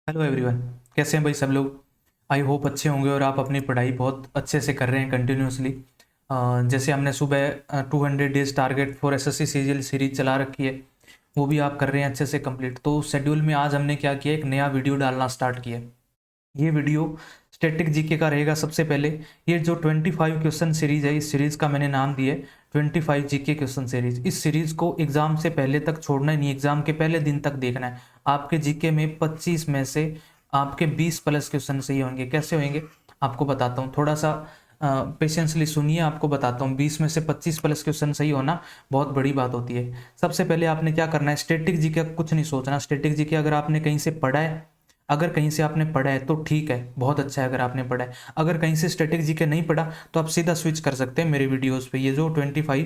Hello everyone. कैसे हैं भाई सब लोग। आई होप अच्छे होंगे और आप अपनी पढ़ाई बहुत अच्छे से कर रहे हैं कंटिन्यूसली। जैसे हमने सुबह 200 days target for SSC CGL series चला रखी है, वो भी आप कर रहे हैं अच्छे से कंप्लीट। तो शेड्यूल में आज हमने क्या किया, एक नया वीडियो डालना स्टार्ट किया। ये वीडियो स्टैटिक जीके का रहेगा। सबसे पहले ये जो 25 क्वेश्चन सीरीज है, इस सीरीज़ का मैंने नाम दिया है 25 जीके क्वेश्चन सीरीज। इस सीरीज़ को एग्ज़ाम से पहले तक छोड़ना ही नहीं, एग्ज़ाम के पहले दिन तक देखना है। आपके जीके में 25 में से आपके 20 प्लस क्वेश्चन सही होंगे। कैसे होंगे आपको बताता हूँ, थोड़ा सा पेशेंसली सुनिए। आपको बताता हूँ 20 में से 25 प्लस क्वेश्चन सही होना बहुत बड़ी बात होती है। सबसे पहले आपने क्या करना है, स्टैटिक जीके कुछ नहीं सोचना। स्टैटिक जीके अगर आपने कहीं से पढ़ा है, अगर कहीं से आपने पढ़ा है तो ठीक है, बहुत अच्छा है। अगर आपने पढ़ा है, अगर कहीं से स्टैटिक जीके नहीं पढ़ा तो आप सीधा स्विच कर सकते हैं मेरे वीडियोस पे। ये जो 25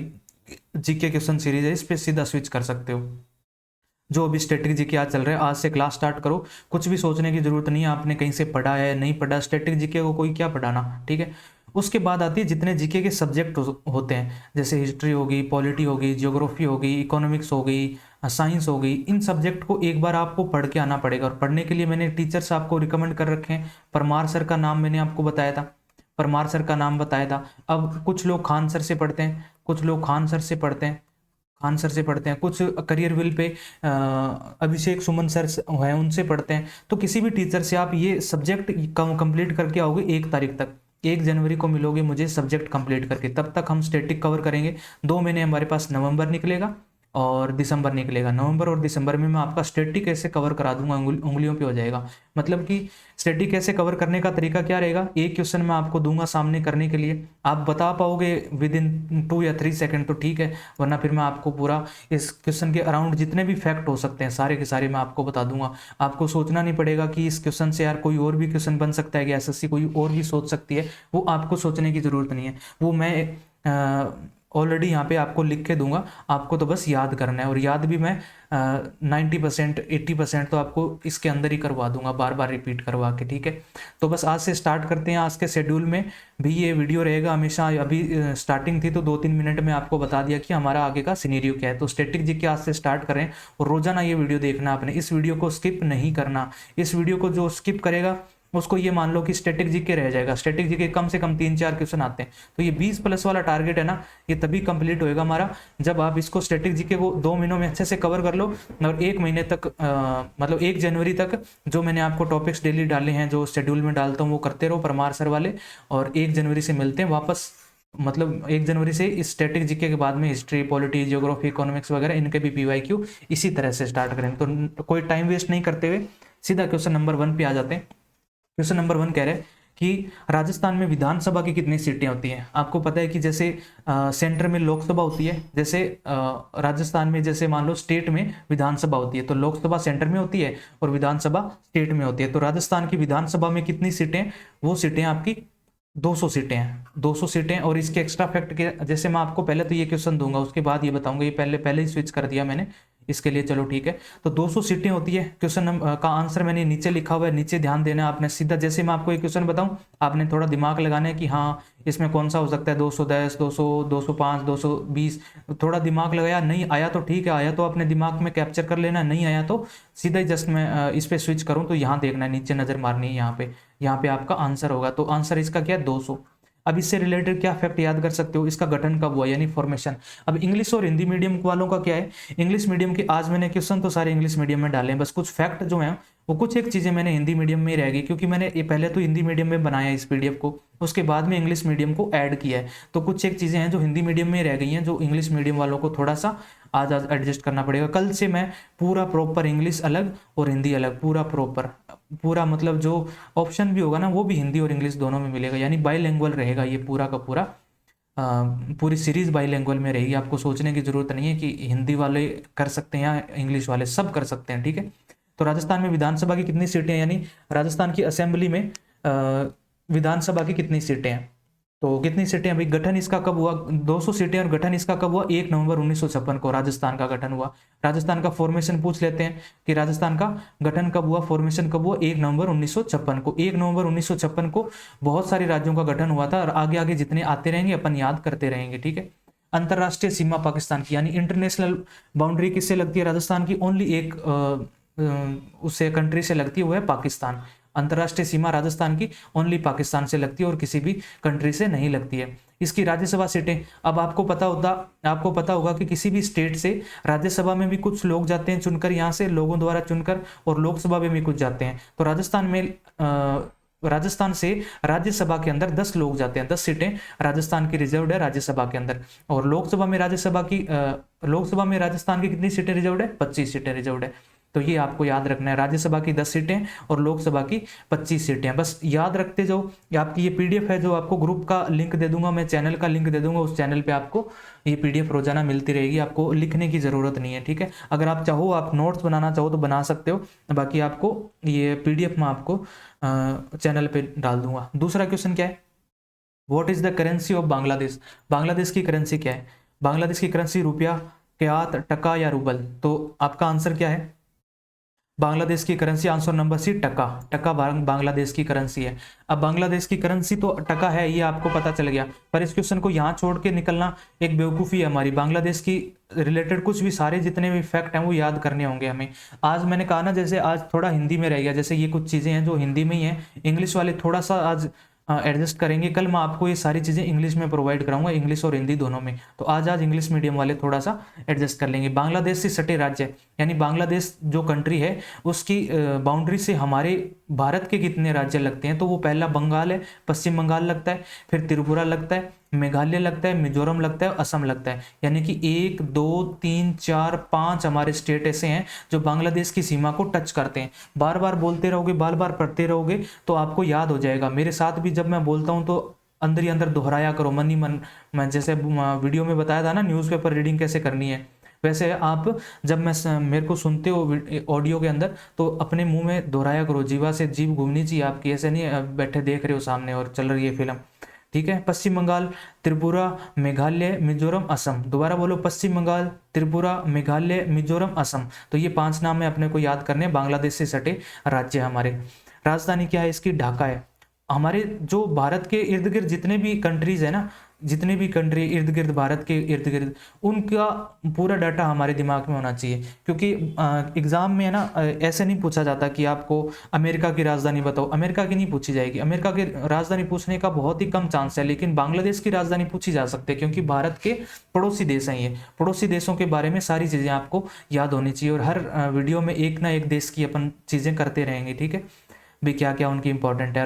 जीके क्वेश्चन सीरीज है, इस पे सीधा स्विच कर सकते हो। जो अभी स्टैटिक जीके आज चल रहा है, आज से क्लास स्टार्ट करो। कुछ भी सोचने की जरूरत नहीं है, आपने कहीं से पढ़ा है नहीं पढ़ा, स्टैटिक जीके को कोई क्या पढ़ाना, ठीक है। उसके बाद आती है जितने जीके के सब्जेक्ट होते हैं, जैसे हिस्ट्री होगी, पॉलिटी होगी, जियोग्राफी होगी, इकोनॉमिक्स हो गई, साइंस हो गई। इन सब्जेक्ट को एक बार आपको पढ़ के आना पड़ेगा। और पढ़ने के लिए मैंने टीचर्स आपको रिकमेंड कर रखे हैं। परमार सर का नाम मैंने आपको बताया था, परमार सर का नाम बताया था। अब कुछ लोग खान सर से पढ़ते हैं, कुछ लोग खान सर से पढ़ते हैं, खान सर से पढ़ते हैं। कुछ career will pay Abhishek Suman sir हैं, उनसे पढ़ते हैं। तो किसी भी टीचर से आप ये सब्जेक्ट कंप्लीट करके आओगे 1 तारीख तक, 1 जनवरी को मिलोगे मुझे सब्जेक्ट कंप्लीट करके। तब तक हम स्टैटिक कवर करेंगे। 2 महीने हमारे पास नवंबर निकलेगा और दिसंबर निकलेगा। नवंबर और दिसंबर में मैं आपका स्टैटिक कैसे कवर करा दूंगा, उंगलियों पे हो जाएगा। मतलब कि स्टैटिक कैसे कवर करने का तरीका क्या रहेगा, एक क्वेश्चन मैं आपको दूंगा सामने करने के लिए, आप बता पाओगे विद इन 2 या 3 सेकंड तो ठीक है, वरना फिर मैं आपको पूरा इस क्वेश्चन के अराउंड जितने भी फैक्ट हो सकते हैं सारे के सारे मैं आपको बता दूंगा। आपको सोचना नहीं पड़ेगा कि इस क्वेश्चन से यार कोई और भी क्वेश्चन बन सकता है कि एसएससी कोई और भी सोच सकती है, वो आपको सोचने की जरूरत नहीं है। वो मैं ऑलरेडी यहाँ पे आपको लिख के दूंगा, आपको तो बस याद करना है। और याद भी मैं 90% 80% तो आपको इसके अंदर ही करवा दूंगा, बार बार रिपीट करवा के, ठीक है। तो बस आज से स्टार्ट करते हैं। आज के शेड्यूल में भी ये वीडियो रहेगा हमेशा। अभी स्टार्टिंग थी तो 2-3 मिनट में आपको बता दिया कि हमारा आगे का सिनेरियो क्या है। तो स्टैटिक जीके आज से स्टार्ट करें और रोजाना ये वीडियो देखना आपने। इस वीडियो को स्किप नहीं करना। इस वीडियो को जो स्किप करेगा उसको ये मान लो कि स्टैटिक जीके रह जाएगा। स्टैटिक जीके कम से कम 3-4 क्वेश्चन आते हैं। तो ये 20 प्लस वाला टारगेट है ना, ये तभी कंप्लीट होएगा हमारा जब आप इसको स्टैटिक जीके को 2 महीनों में अच्छे से कवर कर लो। और 1 महीने तक मतलब 1 जनवरी तक जो मैंने आपको टॉपिक्स डेली डाले हैं, जो शेड्यूल में डालता हूँ, वो करते रहो परमार सर वाले। और 1 जनवरी से मिलते हैं वापस। मतलब 1 जनवरी से इस स्टैटिक जीके के बाद में हिस्ट्री, पॉलिटी, जियोग्राफी, इकोनॉमिक्स वगैरह इनके भी पीवाईक्यू इसी तरह से स्टार्ट करेंगे। तो कोई टाइम वेस्ट नहीं करते हुए सीधा क्वेश्चन नंबर 1 पे आ जाते हैं। क्वेश्चन नंबर 1 कह रहे हैं कि राजस्थान में विधानसभा की कितनी सीटें होती हैं। आपको पता है कि जैसे सेंटर में लोकसभा होती है, जैसे राजस्थान में जैसे मान लो स्टेट में विधानसभा होती है, तो लोकसभा सेंटर में होती है और विधानसभा स्टेट में होती है। तो राजस्थान की विधानसभा में कितनी सीटें, वो सीटें आपकी 200 सीटें हैं, 200 सीटें। और इसके एक्स्ट्रा फैक्ट के जैसे मैं आपको पहले तो ये क्वेश्चन दूंगा, उसके बाद ये बताऊंगा। ये पहले पहले ही स्विच कर दिया मैंने इसके लिए, चलो ठीक है। तो 200 सीटें होती है। क्वेश्चन का आंसर मैंने नीचे लिखा हुआ है, नीचे ध्यान देना है आपने। सीधा जैसे मैं आपको एक क्वेश्चन बताऊं, आपने थोड़ा दिमाग लगाना है कि हाँ इसमें कौन सा हो सकता है, 210, 200, 205, 220। थोड़ा दिमाग लगाया, नहीं आया तो ठीक है, आया तो अपने दिमाग में कैप्चर कर लेना, नहीं आया तो सीधा ही जस्ट मैं इस पे स्विच करूं तो यहाँ देखना है, नीचे नजर मारनी है, यहाँ पे आपका आंसर होगा। तो आंसर इसका क्या है, 200। अब इससे रिलेटेड क्या फैक्ट याद कर सकते हो, इसका गठन कब हुआ, यानी फॉर्मेशन। अब इंग्लिश और हिंदी मीडियम वालों का क्या है, इंग्लिश मीडियम के आज मैंने क्वेश्चन तो सारे इंग्लिश मीडियम में डाले हैं, बस कुछ फैक्ट जो हैं वो कुछ एक चीज़ें मैंने हिंदी मीडियम में ही रह गई, क्योंकि मैंने ये पहले तो हिंदी मीडियम में बनाया इस पीडीएफ को, उसके बाद में इंग्लिश मीडियम को ऐड किया है। तो कुछ एक चीज़ें हैं जो हिंदी मीडियम में रह गई हैं, जो इंग्लिश मीडियम वालों को थोड़ा सा आज एडजस्ट करना पड़ेगा। कल से मैं पूरा प्रॉपर इंग्लिश अलग और हिंदी अलग, पूरा प्रॉपर, पूरा मतलब जो ऑप्शन भी होगा ना वो भी हिंदी और इंग्लिश दोनों में मिलेगा, यानी बाईलैंग्वेज रहेगा ये पूरा का पूरा। पूरी सीरीज बाईलैंग्वेज में रहेगी। आपको सोचने की जरूरत नहीं है कि हिंदी वाले कर सकते हैं या इंग्लिश वाले, सब कर सकते हैं, ठीक है। तो राजस्थान में विधानसभा की कितनी सीटें हैं, यानी राजस्थान की असेंबली में विधानसभा की कितनी सीटें हैं। तो कितनी सीटें हैं भाई, गठन इसका कब हुआ, 200 सीटें। और गठन इसका कब हुआ, 1 नवंबर 1956 को राजस्थान का गठन हुआ। राजस्थान का फॉर्मेशन पूछ लेते हैं कि राजस्थान का गठन कब हुआ, फॉर्मेशन कब हुआ, 1 नवंबर 1956 को। 1 नवंबर 1956 को बहुत सारे राज्यों का गठन हुआ था। और आगे आगे जितने आते रहेंगे अपन याद करते रहेंगे, ठीक है। अंतरराष्ट्रीय सीमा पाकिस्तान की, यानी इंटरनेशनल बाउंड्री किससे लगती है राजस्थान की, ओनली एक उससे कंट्री से लगती है वो है पाकिस्तान। अंतर्राष्ट्रीय सीमा राजस्थान की ओनली पाकिस्तान से लगती है और किसी भी कंट्री से नहीं लगती है। इसकी राज्यसभा सीटें, अब आपको पता होगा कि किसी भी स्टेट से राज्यसभा में भी कुछ लोग जाते हैं चुनकर, यहाँ से लोगों द्वारा चुनकर, और लोकसभा में भी कुछ जाते हैं। तो राजस्थान से राज्यसभा के अंदर 10 लोग जाते हैं, 10 सीटें राजस्थान की रिजर्व है राज्यसभा के अंदर। और लोकसभा में राजस्थान की कितनी सीटें रिजर्व है? 25 सीटें रिजर्व है। तो ये आपको याद रखना है, राज्यसभा की 10 सीटें और लोकसभा की 25 सीटें, बस याद रखते जाओ। आपकी ये पीडीएफ है जो आपको ग्रुप का लिंक दे दूंगा, मैं चैनल का लिंक दे दूंगा, उस चैनल पे आपको ये पीडीएफ रोजाना मिलती रहेगी, आपको लिखने की जरूरत नहीं है, ठीक है। अगर आप चाहो, आप नोट्स बनाना चाहो तो बना सकते हो, बाकी आपको ये पीडीएफ में आपको चैनल पे डाल दूंगा। दूसरा क्वेश्चन क्या है? What is the currency of Bangladesh? Bangladesh की करेंसी क्या है? बांग्लादेश की करेंसी रुपया, क्यात, टका या रूबल? तो आपका आंसर क्या है? बांग्लादेश की करेंसी, आंसर नंबर सी, टका। टका बांग्लादेश की करेंसी है। अब बांग्लादेश की करेंसी तो टका है, ये आपको पता चल गया, पर इस क्वेश्चन को यहाँ छोड़ के निकलना एक बेवकूफ़ी है हमारी। बांग्लादेश की रिलेटेड कुछ भी सारे जितने भी फैक्ट हैं वो याद करने होंगे हमें। आज मैंने कहा ना, जैसे आज थोड़ा हिंदी में रह गया, जैसे ये कुछ चीज़ें हैं जो हिंदी में ही हैं, इंग्लिश वाले थोड़ा सा आज एडजस्ट करेंगे, कल मैं आपको ये सारी चीज़ें इंग्लिश में प्रोवाइड कराऊंगा, इंग्लिश और हिंदी दोनों में। तो आज इंग्लिश मीडियम वाले थोड़ा सा एडजस्ट कर लेंगे। बांग्लादेश से सटे राज्य, यानी बांग्लादेश जो कंट्री है उसकी बाउंड्री से हमारे भारत के कितने राज्य लगते हैं? तो वो पहला बंगाल है, पश्चिम बंगाल लगता है, फिर त्रिपुरा लगता है, मेघालय लगता है, मिजोरम लगता है, असम लगता है। यानी कि 1 2 3 4 5 हमारे स्टेट ऐसे हैं जो बांग्लादेश की सीमा को टच करते हैं। बार बार बोलते रहोगे, बार बार पढ़ते रहोगे तो आपको याद हो जाएगा। मेरे साथ भी जब मैं बोलता हूँ तो अंदर ही अंदर दोहराया करो, मन ही मन। मैं जैसे वीडियो में बताया था ना न्यूज़पेपर रीडिंग कैसे करनी है, वैसे आप जब मेरे को सुनते हो ऑडियो के अंदर तो अपने मुंह में दोहराया करो, जीवा से जीभ घूमनी चाहिए आपकी, ऐसे नहीं बैठे देख रहे हो सामने और चल रही है फिल्म, ठीक है। पश्चिम बंगाल, त्रिपुरा, मेघालय, मिजोरम, असम। दोबारा बोलो, पश्चिम बंगाल, त्रिपुरा, मेघालय, मिजोरम, असम। तो ये 5 नाम है अपने को याद करने, बांग्लादेश से सटे राज्य हमारे। राजधानी क्या है इसकी? ढाका है। हमारे जो भारत के इर्द गिर्द जितने भी कंट्रीज है ना, जितने भी कंट्री इर्द गिर्द, भारत के इर्द गिर्द, उनका पूरा डाटा हमारे दिमाग में होना चाहिए। क्योंकि एग्जाम में है ना ऐसे नहीं पूछा जाता कि आपको अमेरिका की राजधानी बताओ, अमेरिका की नहीं पूछी जाएगी। अमेरिका की राजधानी पूछने का बहुत ही कम चांस है, लेकिन बांग्लादेश की राजधानी पूछी जा सकती है, क्योंकि भारत के पड़ोसी देश हैं ये। पड़ोसी देशों के बारे में सारी चीज़ें आपको याद होनी चाहिए, और हर वीडियो में एक ना एक देश की अपन चीज़ें करते रहेंगे, ठीक है भी, क्या क्या उनकी इंपॉर्टेंट है।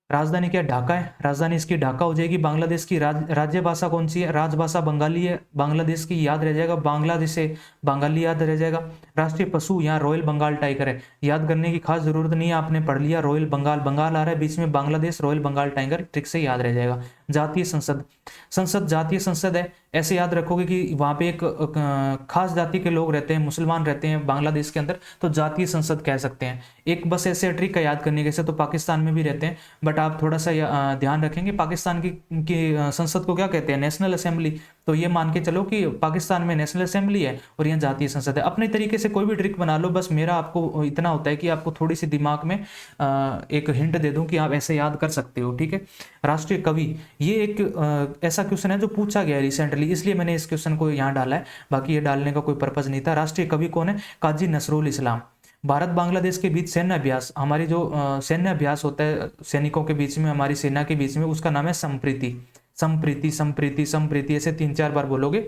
राजधानी क्या? ढाका है। राजधानी इसकी ढाका हो जाएगी। बांग्लादेश की राज्य भाषा कौन सी है? राजभाषा बंगाली है बांग्लादेश की, याद रह जाएगा। बांग्लादेश से बंगाली याद रह जाएगा। राष्ट्रीय पशु यहाँ रॉयल बंगाल टाइगर है, याद करने की खास जरूरत नहीं है, आपने पढ़ लिया। रॉयल बंगाल, बंगाल आ रहा है बीच में, Bangladesh, royal Bengal tiger, trick से याद रह जाएगा। जातीय संसद जातीय संसद है, ऐसे याद रखोगे कि वहाँ पे एक खास जाति के लोग रहते हैं, मुसलमान रहते हैं बांग्लादेश के अंदर, तो जातीय संसद कह सकते हैं। एक बस ऐसे ट्रिक का याद करने कैसे, तो पाकिस्तान में भी रहते हैं, बट आप थोड़ा सा ध्यान रखेंगे, पाकिस्तान की संसद को क्या कहते हैं? National assembly. तो ये मान के चलो कि पाकिस्तान में नेशनल असेंबली है और यहाँ जातीय संसद है। अपने तरीके से कोई भी ट्रिक बना लो, बस मेरा आपको इतना होता है कि आपको थोड़ी सी दिमाग में एक हिंट दे दूं कि आप ऐसे याद कर सकते हो, ठीक है। राष्ट्रीय कवि, ये एक ऐसा क्वेश्चन है जो पूछा गया रिसेंटली, इसलिए मैंने इस क्वेश्चन को यहाँ डाला है, बाकी ये डालने का कोई पर्पज नहीं था। राष्ट्रीय कवि कौन है? काजी नसरुल इस्लाम। भारत बांग्लादेश के बीच सैन्य अभ्यास, हमारी जो सैन्य अभ्यास होता है सैनिकों के बीच में, हमारी सेना के बीच में, उसका नाम है संप्रीति। संप्रीति संप्रीति संप्रीति, ऐसे 3-4 बार बोलोगे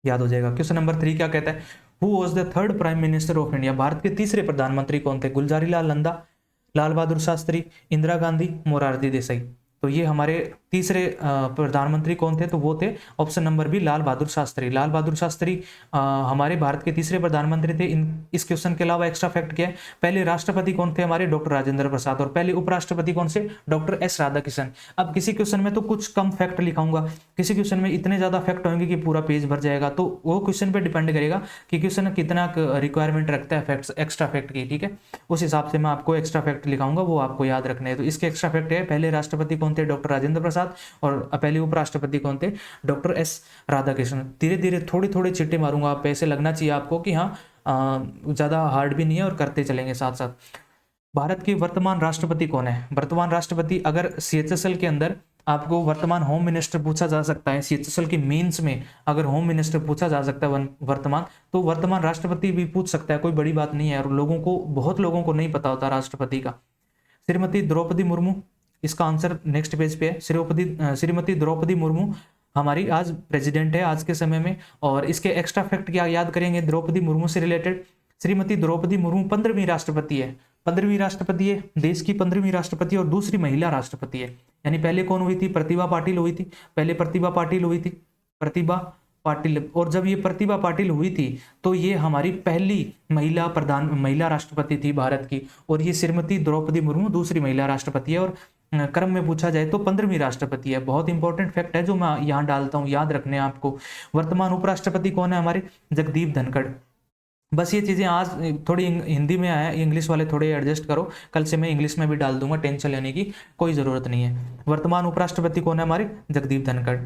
याद हो जाएगा। क्वेश्चन नंबर 3 क्या कहता है? Who was the third prime minister of India? Bharat के तीसरे प्रधानमंत्री कौन थे? गुलजारी लाल नंदा, लाल बहादुर शास्त्री, इंदिरा गांधी, मोरारजी देसाई। तो ये हमारे तीसरे प्रधानमंत्री कौन थे? तो वो थे option number B, Lal Bahadur Shastri. Lal Bahadur Shastri हमारे भारत के तीसरे प्रधानमंत्री थे। इस क्वेश्चन के अलावा एक्स्ट्रा फैक्ट क्या है? पहले राष्ट्रपति कौन थे हमारे? डॉक्टर राजेंद्र प्रसाद। और पहले उपराष्ट्रपति कौन से? Doctor S Radhakrishnan. अब किसी क्वेश्चन में तो कुछ कम फैक्ट लिखाऊंगा, किसी क्वेश्चन में इतने ज्यादा फैक्ट होंगे कि पूरा पेज भर जाएगा, तो वो क्वेश्चन पे डिपेंड करेगा कि क्वेश्चन कितना रिक्वायरमेंट रखता है फैक्ट्स, एक्स्ट्रा फैक्ट की, ठीक है। उस हिसाब से मैं आपको एक्स्ट्रा फैक्ट लिखाऊंगा, वो आपको याद रखने हैं। तो इसके एक्स्ट्रा फैक्ट है, पहले राष्ट्रपति कौन थे? डॉक्टर राजेंद्र प्रसाद। और पहले उपराष्ट्रपति कौन थे? Doctor S Radhakrishnan. धीरे धीरे थोड़ी थोड़ी चिट्टे मारूंगा, आप ऐसे लगना चाहिए आपको कि हाँ ज़्यादा हार्ड भी नहीं है, और करते चलेंगे साथ साथ। भारत के वर्तमान राष्ट्रपति कौन है? वर्तमान राष्ट्रपति, अगर CHSL के अंदर आपको वर्तमान होम मिनिस्टर पूछा जा सकता है CHSL की मेंस में, अगर होम मिनिस्टर पूछा जा सकता है वर्तमान, तो वर्तमान राष्ट्रपति भी पूछ सकता है, कोई बड़ी बात नहीं है। और लोगों को, बहुत लोगों को नहीं पता होता राष्ट्रपति का। श्रीमती द्रौपदी मुर्मू, इसका आंसर नेक्स्ट पेज पे है। श्रीमती द्रौपदी मुर्मू हमारी आज प्रेसिडेंट है आज के समय में। और इसके एक्स्ट्रा फैक्ट क्या याद करेंगे द्रौपदी मुर्मू से रिलेटेड? श्रीमती द्रौपदी मुर्मू 15वीं राष्ट्रपति है, 15वीं राष्ट्रपति है, देश की 15वीं राष्ट्रपति और दूसरी महिला राष्ट्रपति है। यानी पहले कौन हुई थी? प्रतिभा पाटिल हुई थी, पहले प्रतिभा पाटिल हुई थी, प्रतिभा पाटिल। और जब ये प्रतिभा पाटिल हुई थी तो ये हमारी पहली महिला राष्ट्रपति थी भारत की। और ये श्रीमती द्रौपदी मुर्मू दूसरी महिला राष्ट्रपति है। और क्रम में पूछा जाए तो 15वीं राष्ट्रपति है। बहुत इंपॉर्टेंट फैक्ट है जो मैं यहाँ डालता हूँ, याद रखने आपको। वर्तमान उपराष्ट्रपति कौन है हमारे? जगदीप धनखड़। बस ये चीज़ें आज थोड़ी हिंदी में आया, इंग्लिश वाले थोड़े एडजस्ट करो, कल से मैं इंग्लिश में भी डाल दूंगा, टेंशन लेने की कोई ज़रूरत नहीं है। वर्तमान उपराष्ट्रपति कौन है हमारे? जगदीप धनखड़।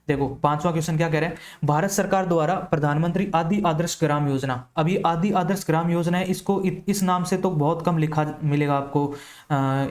देखो 5वां क्वेश्चन क्या कह रहे हैं? भारत सरकार द्वारा प्रधानमंत्री आदि आदर्श ग्राम योजना। अब ये आदि आदर्श ग्राम योजना है, इसको इस नाम से तो बहुत कम लिखा मिलेगा आपको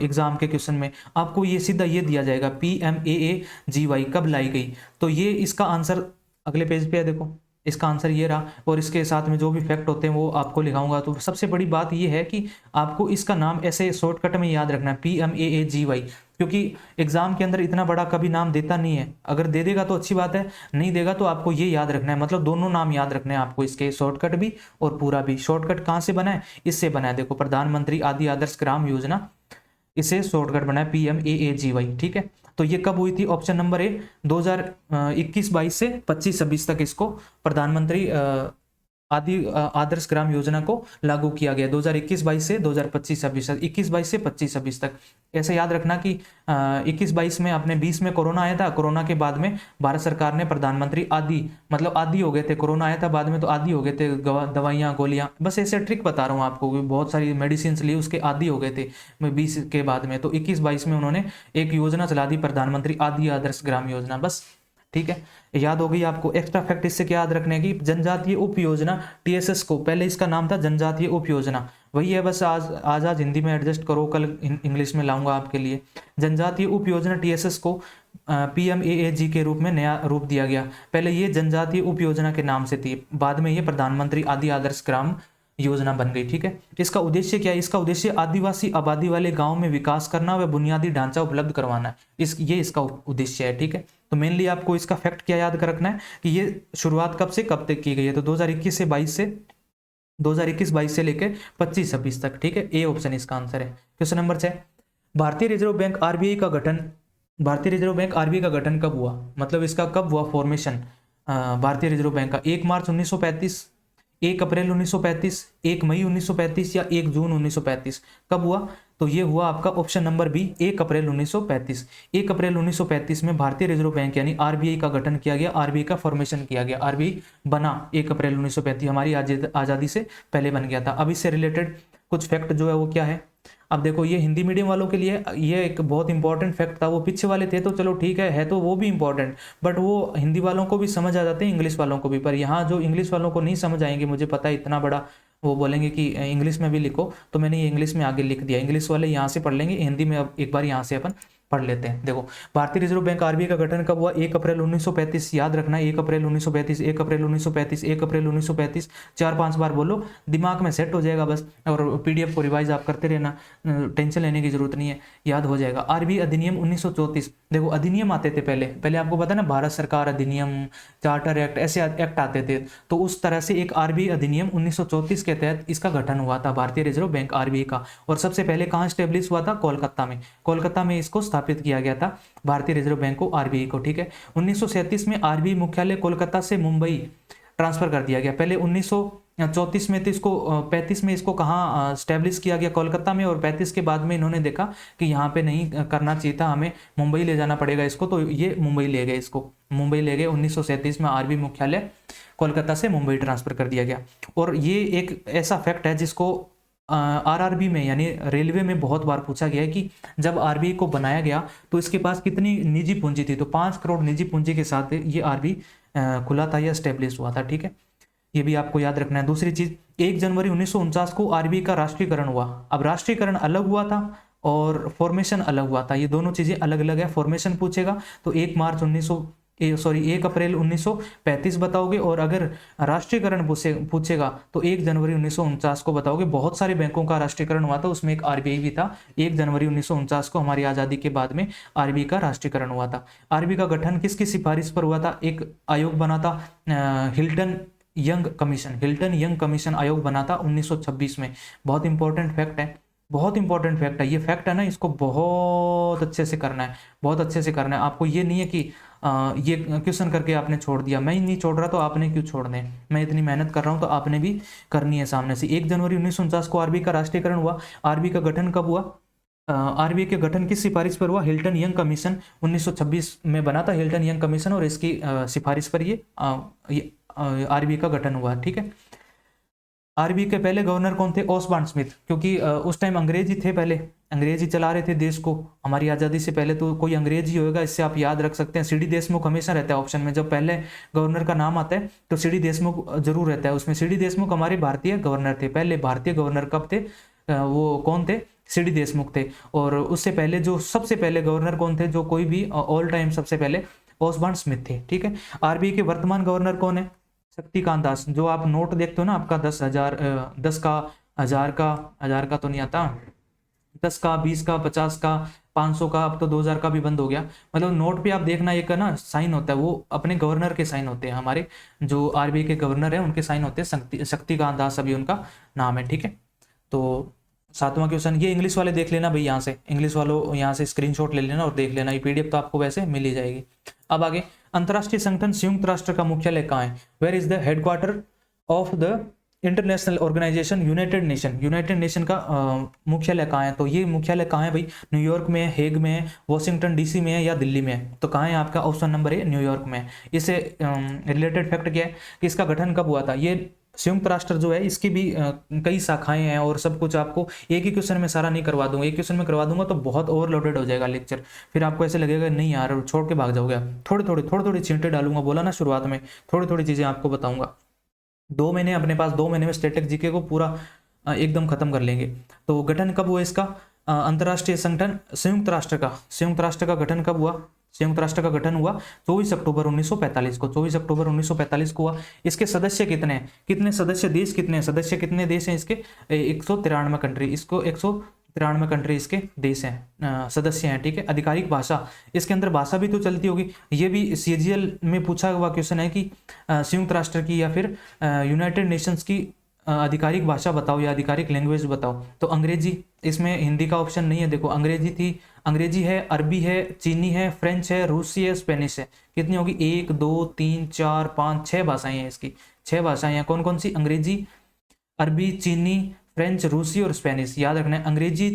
एग्जाम के क्वेश्चन में। आपको ये सीधा ये दिया जाएगा PMAAGY कब लाई गई, तो ये इसका आंसर अगले पेज पे है। देखो इसका आंसर ये रहा। और इसके साथ में जो भी फैक्ट होते हैं वो आपको लिखाऊंगा। तो सबसे बड़ी बात ये है कि आपको इसका नाम ऐसे शॉर्टकट में याद रखना है, PMAAGY, क्योंकि एग्जाम के अंदर इतना बड़ा कभी नाम देता नहीं है। अगर दे देगा तो अच्छी बात है, नहीं देगा तो आपको ये याद रखना है। मतलब दोनों नाम याद रखने हैं आपको, इसके शॉर्टकट भी और पूरा भी। शॉर्टकट कहाँ से बना है? इससे बना है, देखो प्रधानमंत्री आदि आदर्श ग्राम योजना, इसे शॉर्टकट बना है PMAAGY। ठीक है, तो ये कब हुई थी? ऑप्शन नंबर ए 2021-22 से 25-26 तक इसको प्रधानमंत्री आदि आदर्श ग्राम योजना को लागू किया गया। 2021-22 से 2025-26 तक, 21-22 से 25-26 तक। ऐसे याद रखना कि 21-22 में अपने 20 में कोरोना आया था, कोरोना के बाद में भारत सरकार ने प्रधानमंत्री आदि, मतलब आदि हो गए थे, कोरोना आया था बाद में तो आदि हो गए थे, दवाइयाँ गोलियाँ, बस ऐसे ट्रिक बता रहा हूँ आपको, बहुत सारी मेडिसिन ली उसके आदि हो गए थे 20 के बाद में। तो 21-22 में उन्होंने एक योजना चला दी, प्रधानमंत्री आदि आदर्श ग्राम योजना। बस ठीक है, याद हो गई आपको। एक्स्ट्रा फैक्ट इससे क्या याद रखने की? जनजातीय उप योजना TSS को, पहले इसका नाम था जनजातीय उप योजना, वही है। बस आज हिंदी में एडजस्ट करो, कल इंग्लिश में लाऊंगा आपके लिए। जनजातीय उप योजना TSS को PMAAG के रूप में नया रूप दिया गया। पहले ये जनजातीय उप योजना के नाम से थी, बाद में ये प्रधानमंत्री आदि आदर्श ग्राम योजना बन गई। ठीक है, इसका उद्देश्य क्या है? इसका उद्देश्य आदिवासी आबादी वाले गांव में विकास करना व बुनियादी ढांचा उपलब्ध करवाना है। ये इसका उद्देश्य है। ठीक है, तो मेनली आपको इसका फैक्ट क्या याद कर रखना है कि ये शुरुआत कब से कब तक की गई है? तो 2021-22 से लेकर 25-26 तक। ठीक है, ए ऑप्शन इसका आंसर है। क्वेश्चन नंबर 6, भारतीय रिजर्व बैंक RBI का गठन कब हुआ? मतलब इसका कब हुआ फॉर्मेशन भारतीय रिजर्व बैंक का? 1 मार्च 1935, 1 अप्रैल 1935, 1 मई 1935 या 1 जून 1935? कब हुआ? तो ये हुआ आपका ऑप्शन नंबर बी, 1 अप्रैल 1935। 1 अप्रैल 1935 में भारतीय रिजर्व बैंक यानी RBI का गठन किया गया, RBI का फॉर्मेशन किया गया। RBI बना 1 अप्रैल 1935, हमारी आज़ादी से पहले बन गया था। अब इससे रिलेटेड कुछ फैक्ट जो है वो क्या है? अब देखो ये हिंदी मीडियम वालों के लिए ये एक बहुत इंपॉर्टेंट फैक्ट था, वो पीछे वाले थे तो चलो ठीक है तो वो भी इंपॉर्टेंट, बट वो हिंदी वालों को भी समझ आ जाते हैं, इंग्लिश वालों को भी। पर यहाँ जो इंग्लिश वालों को नहीं समझ आएंगे, मुझे पता है इतना बड़ा वो बोलेंगे कि इंग्लिश में भी लिखो, तो मैंने ये इंग्लिश में आगे लिख दिया। इंग्लिश वाले यहाँ से पढ़ लेंगे, हिंदी में अब एक बार यहाँ से अपन पढ़ लेते हैं। देखो भारतीय रिजर्व बैंक RBI का गठन कब हुआ? 1 अप्रैल 1935। याद रखना 1 अप्रैल 1935, 1 अप्रैल 1935, 1 अप्रैल 1935, 4-5 बार बोलो, दिमाग में सेट हो जाएगा बस। और PDF को रिवाइज आप करते रहना, टेंशन लेने की जरूरत नहीं है, याद हो जाएगा। RBI अधिनियम 1934। देखो अधिनियम आते थे पहले आपको पता है ना, भारत सरकार अधिनियम, चार्टर एक्ट, ऐसे एक्ट आते थे। तो उस तरह से एक RBI अधिनियम 1934 के तहत इसका गठन हुआ था भारतीय रिजर्व बैंक RBI का। और सबसे पहले कहाँ स्टेब्लिश हुआ था? कोलकाता में इसको स्थापित किया गया था भारतीय रिजर्व बैंक को, RBI को। ठीक है, 1937 में RBI मुख्यालय कोलकाता से मुंबई ट्रांसफर कर दिया गया। पहले 1934 में तो इसको 35 में इसको कहाँ स्टैब्लिश किया गया? कोलकाता में। और 35 के बाद में इन्होंने देखा कि यहाँ पे नहीं करना चाहिए था, हमें मुंबई ले जाना पड़ेगा इसको, तो ये मुंबई ले गए इसको, मुंबई ले गए। 1937 में RBI मुख्यालय कोलकाता से मुंबई ट्रांसफर कर दिया गया। और ये एक ऐसा फैक्ट है जिसको RRB में यानी रेलवे में बहुत बार पूछा गया है कि जब RBI को बनाया गया तो इसके पास कितनी निजी पूंजी थी? तो 5 करोड़ निजी पूंजी के साथ ये RBI खुला था या स्टेब्लिश हुआ था। ठीक है, ये भी आपको याद रखना है। दूसरी चीज, 1 जनवरी 1949 को RBI का राष्ट्रीयकरण हुआ। अब राष्ट्रीयकरण अलग हुआ था और फॉर्मेशन अलग हुआ था। ये दोनों चीज़ें अलग अलग है। फॉर्मेशन पूछेगा तो 1 अप्रैल 1935 बताओगे, और अगर राष्ट्रीयकरण पूछेगा तो 1 जनवरी 1949 को बताओगे। बहुत सारे बैंकों का राष्ट्रीयकरण हुआ था, उसमें एक आरबीआई भी था। 1 जनवरी 1949 को हमारी आज़ादी के बाद में आरबीआई का राष्ट्रीयकरण हुआ था। आरबीआई का गठन किसकी सिफारिश पर हुआ था? एक आयोग बना था, हिल्टन यंग कमीशन आयोग बना था 1926 में। बहुत इंपॉर्टेंट फैक्ट है, बहुत इंपॉर्टेंट फैक्ट है। ये फैक्ट है ना, इसको बहुत अच्छे से करना है, बहुत अच्छे से करना है आपको। ये नहीं है कि ये क्वेश्चन करके आपने छोड़ दिया। मैं ही नहीं छोड़ रहा तो आपने क्यों छोड़ने? मैं इतनी मेहनत कर रहा हूँ तो आपने भी करनी है सामने से। 1 जनवरी 1949 को आरबीआई का राष्ट्रीयकरण हुआ। आरबीआई का गठन कब हुआ? आरबीआई के गठन किस सिफारिश पर हुआ? हिल्टन यंग कमीशन 1926 में बना था, हिल्टन यंग कमीशन, और इसकी सिफारिश पर ये आरबीआई का गठन हुआ। ठीक है। आरबीआई के पहले गवर्नर कौन थे? ओसबॉर्न स्मिथ, क्योंकि उस टाइम अंग्रेज ही थे, पहले अंग्रेज ही चला रहे थे देश को। हमारी आज़ादी से पहले तो कोई अंग्रेज ही होगा, इससे आप याद रख सकते हैं। सीडी देशमुख हमेशा रहता है ऑप्शन में, जब पहले गवर्नर का नाम आता है तो सीडी देशमुख जरूर रहता है उसमें। सीडी देशमुख हमारे भारतीय गवर्नर थे, पहले भारतीय गवर्नर कब थे? वो कौन थे? सीडी देशमुख थे। और उससे पहले जो सबसे पहले गवर्नर कौन थे, जो कोई भी ऑल टाइम सबसे पहले? ओसबॉर्न स्मिथ थे। ठीक है। आरबीआई के वर्तमान गवर्नर कौन है? शक्तिकांत दास। जो आप नोट देखते हो ना, आपका 10,000, 10 का, 1000 का तो नहीं आता, 10 का, 20 का, 50 का, 500 का, अब तो 2000 का भी बंद हो गया। मतलब नोट पे आप देखना, एक ना साइन होता है, वो अपने गवर्नर के साइन होते हैं। हमारे जो आरबीआई के गवर्नर है उनके साइन होते हैं। शक्तिकांत दास अभी उनका नाम है। ठीक है। तो 7वां क्वेश्चन, ये इंग्लिश वाले देख लेना भाई, यहाँ से इंग्लिश वालों यहाँ से स्क्रीनशॉट ले लेना और देख लेना। ये पीडीएफ तो आपको वैसे मिल ही जाएगी। अब आगे, अंतर्राष्ट्रीय संगठन संयुक्त राष्ट्र का मुख्यालय कहाँ है? Where is the headquarter of the international organisation united nation? United nation का मुख्यालय कहाँ है? तो ये मुख्यालय कहाँ है भाई? न्यूयॉर्क में है, हेग में है, वॉशिंगटन डीसी में है, या दिल्ली में है? तो कहाँ है आपका? ऑप्शन नंबर ए, न्यूयॉर्क में है। इससे रिलेटेड फैक्ट क्या है कि इसका गठन कब हुआ था? ये संयुक्त राष्ट्र जो है इसकी भी कई शाखाएं हैं और सब कुछ। आपको एक ही क्वेश्चन में सारा नहीं करवा दूंगा, एक क्वेश्चन में करवा दूंगा तो बहुत ओवरलोडेड हो जाएगा लेक्चर, फिर आपको ऐसे लगेगा नहीं यार छोड़ के भाग जाओगे। थोड़ी थोड़ी चींटे डालूंगा, बोला ना शुरुआत में, थोड़ी थोड़ी चीजें आपको बताऊंगा। 2 महीने अपने पास, 2 महीने में स्टैटिक जीके को पूरा एकदम खत्म कर लेंगे। तो गठन कब हुआ इसका? अंतर्राष्ट्रीय संगठन संयुक्त राष्ट्र का गठन कब हुआ? संयुक्त राष्ट्र का गठन हुआ 24 अक्टूबर 1945 को। 24 अक्टूबर 1945 को हुआ। इसके सदस्य कितने हैं? कितने सदस्य देश कितने हैं? सदस्य कितने देश हैं इसके? 193 कंट्री। इसको 193 कंट्री इसके देश हैं, सदस्य हैं। ठीक है। आधिकारिक भाषा, इसके अंदर भाषा भी तो चलती होगी। ये भी सीजीएल में पूछा हुआ क्वेश्चन है कि संयुक्त राष्ट्र की या फिर यूनाइटेड नेशंस की आधिकारिक भाषा बताओ या आधिकारिक लैंग्वेज बताओ। तो अंग्रेजी, इसमें हिंदी का ऑप्शन नहीं है। देखो अंग्रेजी थी, अंग्रेजी है, अरबी है, चीनी है, फ्रेंच है, रूसी है, स्पेनिश है। कितनी होगी? 1 2 3 4 5 6 भाषाएं हैं इसकी। 6 भाषाएं हैं। कौन कौन सी? अंग्रेजी, अरबी, चीनी, फ्रेंच, रूसी और स्पेनिश। याद रखना है, अंग्रेजी,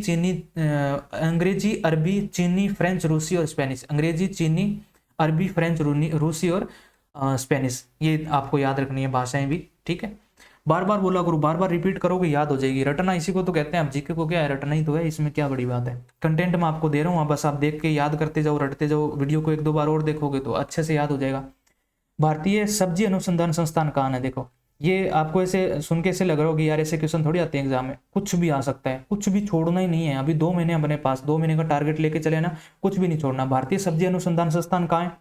अंग्रेजी, अरबी, चीनी, फ्रेंच, रूसी और स्पेनिश। अंग्रेजी, चीनी, अरबी, फ्रेंच, रूसी और स्पेनिश। ये आपको याद रखनी है भाषाएं भी। ठीक है। बार बार बोला करो, बार बार रिपीट करोगे याद हो जाएगी। रटना इसी को तो कहते हैं। आप जीके को क्या है, रटना ही तो है, इसमें क्या बड़ी बात है। कंटेंट मैं आपको दे रहा हूँ, बस आप देख के याद करते जाओ, रटते जाओ। वीडियो को 1-2 बार और देखोगे तो अच्छे से याद हो जाएगा। भारतीय सब्जी अनुसंधान संस्थान कहाँ है? देखो ये आपको ऐसे सुन के ऐसे लग रहा होगा यार ऐसे क्वेश्चन थोड़ी आते हैं एग्जाम में। कुछ भी आ सकता है, कुछ भी छोड़ना ही नहीं है। अभी 2 महीने अपने पास, 2 महीने का टारगेट लेके चले ना, कुछ भी नहीं छोड़ना। भारतीय सब्जी अनुसंधान संस्थान कहाँ है?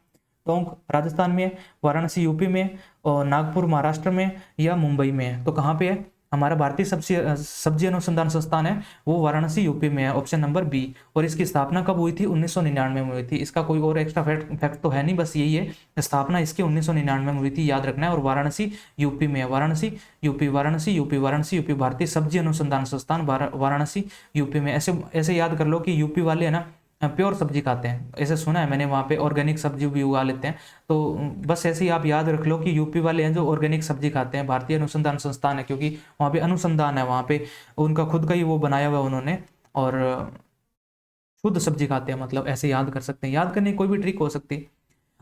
टोंक राजस्थान में है, वाराणसी यूपी में, और नागपुर महाराष्ट्र में, या मुंबई में है? तो कहाँ पे है हमारा भारतीय सब्जी अनुसंधान संस्थान? है वो वाराणसी यूपी में है, ऑप्शन नंबर बी। और इसकी स्थापना कब हुई थी? 1999 में हुई थी। इसका कोई और एक्स्ट्रा फैक्ट तो है नहीं, बस यही है, स्थापना इसकी 1999 में हुई थी, याद रखना है। और वाराणसी यूपी में है, Varanasi UP, Varanasi UP, Varanasi UP, भारतीय सब्जी अनुसंधान संस्थान वाराणसी यूपी में। ऐसे याद कर लो कि यूपी वाले है ना प्योर सब्जी खाते हैं, ऐसे सुना है मैंने, वहाँ पे ऑर्गेनिक सब्जी भी उगा लेते हैं। तो बस ऐसे ही आप याद रख लो कि यूपी वाले हैं जो ऑर्गेनिक सब्जी खाते हैं। भारतीय अनुसंधान संस्थान है क्योंकि वहाँ पे अनुसंधान है, वहाँ पे उनका खुद का ही वो बनाया हुआ उन्होंने, और शुद्ध सब्जी खाते हैं। मतलब ऐसे याद कर सकते हैं, याद करने की कोई भी ट्रिक हो सकती है।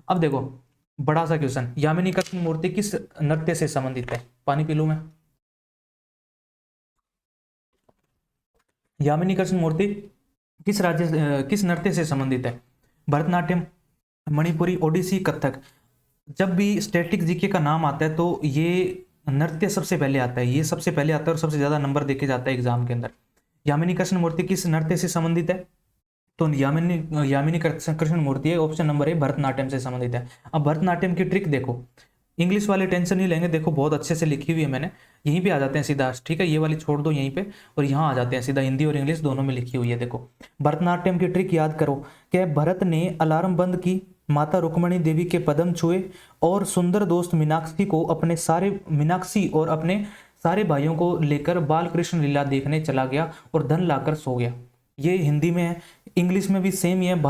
अब देखो बड़ा सा क्वेश्चन, यामिनी कृष्ण मूर्ति किस नृत्य से संबंधित है? पानी पी लूं मैं। यामिनी कृष्ण मूर्ति किस नृत्य से संबंधित है? भरतनाट्यम, मणिपुरी, ओडिसी, कथक। जब भी स्टैटिक जीके का नाम आता है तो ये नृत्य सबसे पहले आता है, ये सबसे पहले आता है और सबसे ज्यादा नंबर देके जाता है एग्जाम के अंदर। यामिनी कृष्ण मूर्ति किस नृत्य से संबंधित है? तो यामिनी कृष्ण मूर्ति है, ऑप्शन नंबर ए भरतनाट्यम से संबंधित है। अब भरतनाट्यम की ट्रिक देखो, इंग्लिश वाले टेंशन नहीं लेंगे, देखो बहुत अच्छे से लिखी हुई है मैंने, यहीं पे आ जाते हैं सीधा, ठीक है, ये वाली छोड़ दो यहीं पे और यहाँ आ जाते हैं सीधा, हिंदी और इंग्लिश दोनों में लिखी हुई है। देखो भरतनाट्यम की ट्रिक याद करो, क्या भरत ने अलार्म बंद की, माता रुक्मणी देवी के पदम छुए और सुंदर दोस्त मीनाक्षी और अपने सारे भाइयों को लेकर बाल कृष्ण लीला देखने चला गया और धन लाकर सो गया। ये हिंदी में है, इंग्लिश में भी सेम ही है।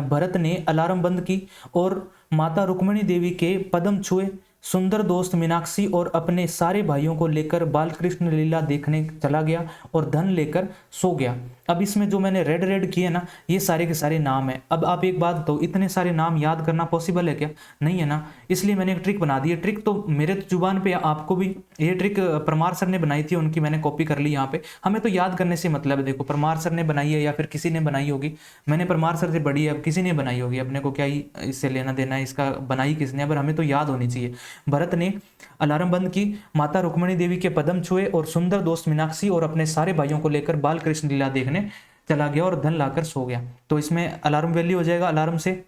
भरत ने अलार्म बंद की और माता रुक्मणी देवी के पदम छुए, सुंदर दोस्त मीनाक्षी और अपने सारे भाइयों को लेकर बालकृष्ण लीला देखने चला गया और धन लेकर सो गया। अब इसमें जो मैंने रेड रेड किए ना, ये सारे के सारे नाम है। अब आप एक बात बताओ, इतने सारे नाम याद करना पॉसिबल है क्या? नहीं है ना, इसलिए मैंने एक ट्रिक बना दी है। ट्रिक तो मेरे जुबान पे, आपको भी ये ट्रिक परमार सर ने बनाई थी, उनकी मैंने कॉपी कर ली यहाँ पे। हमें तो याद करने से मतलब है, देखो परमार सर ने बनाई है या फिर किसी ने बनाई होगी, मैंने परमार सर से पढ़ी है, अब किसी ने बनाई होगी, अपने को क्या ही इससे लेना देना है, इसका बनाई किसने, पर हमें तो याद होनी चाहिए। भरत ने अलार्म बंद की, माता रुक्मणी देवी के पदम छुए और सुंदर दोस्त मीनाक्षी और अपने सारे भाइयों को लेकर बाल कृष्ण लीला देखने चला गया और धन लाकर सो गया। तो इसमें अलार्म वैल्यू हो जाएगा, अलार्म से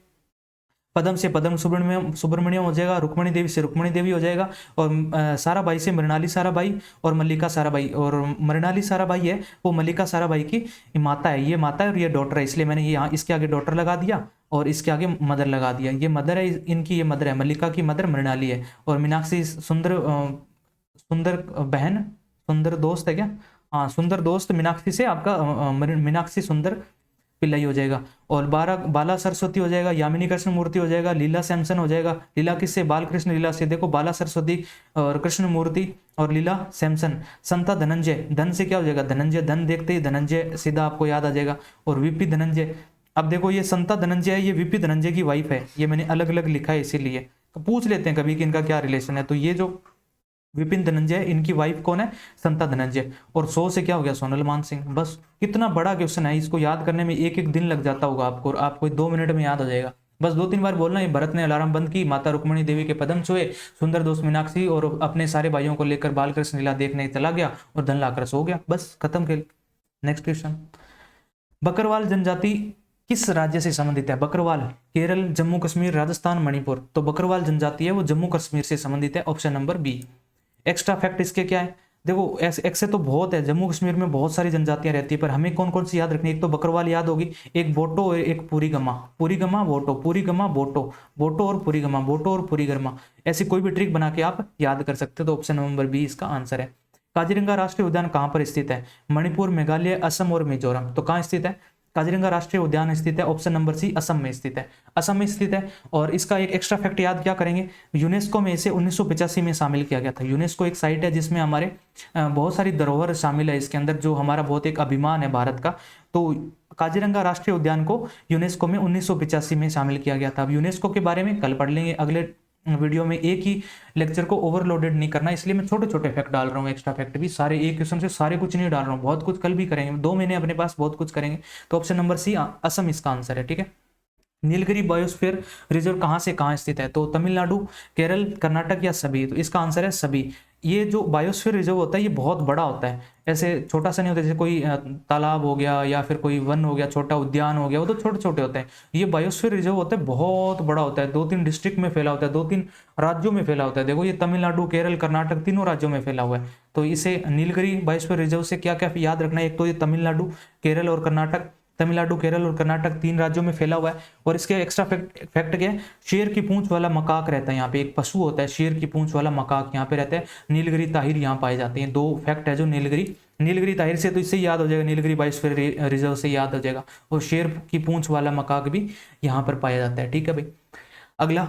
पदम सुब्रमण्यम हो जाएगा, रुक्मणी देवी से रुक्मणी देवी हो जाएगा, और सारा बाई से मृणाली सारा बाई और मल्लिका सारा बाई। और मृणाली सारा बाई है वो मल्लिका सारा बाई की माता है, ये माता है और ये डॉटर है, इसलिए मैंने ये यहाँ इसके आगे डॉटर लगा दिया और इसके आगे मदर लगा दिया। ये मदर है इनकी, ये मदर है, मल्लिका की मदर मृणाली है, और मीनाक्षी सुंदर बहन, सुंदर दोस्त है क्या, हाँ सुंदर दोस्त मीनाक्षी से आपका मीनाक्षी सुंदर पिल्लाई हो जाएगा। और बाला सरस्वती हो जाएगा, यामिनी कृष्ण मूर्ति हो जाएगा, लीला सैमसन हो जाएगा। लीला किससे? बाल कृष्ण लीला से। देखो बाला सरस्वती और कृष्ण मूर्ति और लीला सैमसन। संता धनंजय, धन से क्या हो जाएगा? धनंजय, धन देखते ही धनंजय सीधा आपको याद आ जाएगा। और वीपी धनंजय, अब देखो ये संता धनंजय है, ये वीपी धनंजय की वाइफ है, ये मैंने अलग अलग लिखा है इसीलिए, तो पूछ लेते हैं कभी कि इनका क्या रिलेशन है। तो ये जो विपिन धनंजय, इनकी वाइफ कौन है? संता धनंजय। और 100 से क्या हो गया? सोनल मान सिंह। बस कितना बड़ा क्वेश्चन है, इसको याद करने में एक एक दिन लग जाता होगा आपको, और आपको 2 मिनट में याद हो जाएगा। बस 2-3 बार बोलना है, भरत ने अलार्म बंद की, माता रुक्मणी देवी के पदम छुए, सुंदर दोस्त मीनाक्षी और अपने सारे भाइयों को लेकर बालकृष्ण लीला देखने चला गया और धन लाकर सो गया। बस खत्म खेल। नेक्स्ट क्वेश्चन, बकरवाल जनजाति किस राज्य से संबंधित है? बकरवाल केरल, जम्मू कश्मीर, राजस्थान, मणिपुर। तो बकरवाल जनजाति है वो जम्मू कश्मीर से संबंधित है, option number B. Extra fact इसके क्या है? देखो ऐसे तो बहुत है, जम्मू कश्मीर में बहुत सारी जनजातियां रहती है, पर हमें कौन कौन सी याद रखनी है? एक तो बकरवाल याद होगी, एक बोटो और एक पूरीगमा, पूरीगमा बोटो, पूरीगमा बोटो, बोटो और पूरीगमा, बोटो और पूरीगमा। ऐसी कोई भी ट्रिक बना के आप याद कर सकते हो। तो ऑप्शन नंबर बी इसका आंसर है। काजीरंगा राष्ट्रीय उद्यान कहाँ पर स्थित है? मणिपुर, मेघालय, असम और मिजोरम। तो कहाँ स्थित है? काजीरंगा राष्ट्रीय उद्यान स्थित है, ऑप्शन नंबर सी असम में स्थित है, असम में स्थित है। और इसका एक एक्स्ट्रा फैक्ट याद क्या करेंगे? यूनेस्को में इसे 1985 में शामिल किया गया था। यूनेस्को एक साइट है जिसमें हमारे बहुत सारी धरोहर शामिल है, इसके अंदर जो हमारा बहुत एक अभिमान है भारत का। तो काजीरंगा राष्ट्रीय उद्यान को यूनेस्को में 1985 में शामिल किया गया था। अब यूनेस्को के बारे में कल पढ़ लेंगे अगले वीडियो में, एक ही लेक्चर को ओवरलोडेड नहीं करना, इसलिए मैं छोटे छोटे फैक्ट डाल रहा हूँ। एक्स्ट्रा फैक्ट भी सारे एक क्वेश्चन से सारे कुछ नहीं डाल रहा हूँ, बहुत कुछ कल भी करेंगे, 2 महीने अपने पास बहुत कुछ करेंगे। तो ऑप्शन नंबर सी असम इसका आंसर है, ठीक है। नीलगिरी बायोस्फीयर रिजर्व कहाँ से कहाँ स्थित है? तो तमिलनाडु, केरल, कर्नाटक या सभी? तो इसका आंसर है सभी। ये जो बायोस्फीयर रिजर्व होता है ये बहुत बड़ा होता है, ऐसे छोटा सा नहीं होता, जैसे कोई तालाब हो गया या फिर कोई वन हो गया, छोटा उद्यान हो गया, वो तो छोटे छोटे होते हैं। ये बायोस्फीयर रिजर्व होता है बहुत बड़ा होता है, 2-3 डिस्ट्रिक्ट में फैला होता है, 2-3 राज्यों में फैला होता है। देखो ये तमिलनाडु, केरल, कर्नाटक तीनों राज्यों में फैला हुआ है। तो इसे नीलगिरी बायोस्फीयर रिजर्व से क्या क्या याद रखना है? एक तो ये तमिलनाडु, केरल और कर्नाटक, तमिलनाडु, केरल और कर्नाटक 3 राज्यों में फैला हुआ है। और इसके एक्स्ट्रा फैक्ट क्या है? शेर की पूंछ वाला मकाक रहता है यहाँ पे, एक पशु होता है शेर की पूंछ वाला मकाक यहाँ पे रहता है। नीलगिरी ताहिर यहाँ पाए जाते हैं। 2 फैक्ट है जो नीलगिरी ताहिर से तो इससे याद हो जाएगा, नीलगिरी बायोस्फीयर रिजर्व से याद हो जाएगा। और शेर की पूंछ वाला मकाक भी यहाँ पर पाया जाता है, ठीक है भाई। अगला,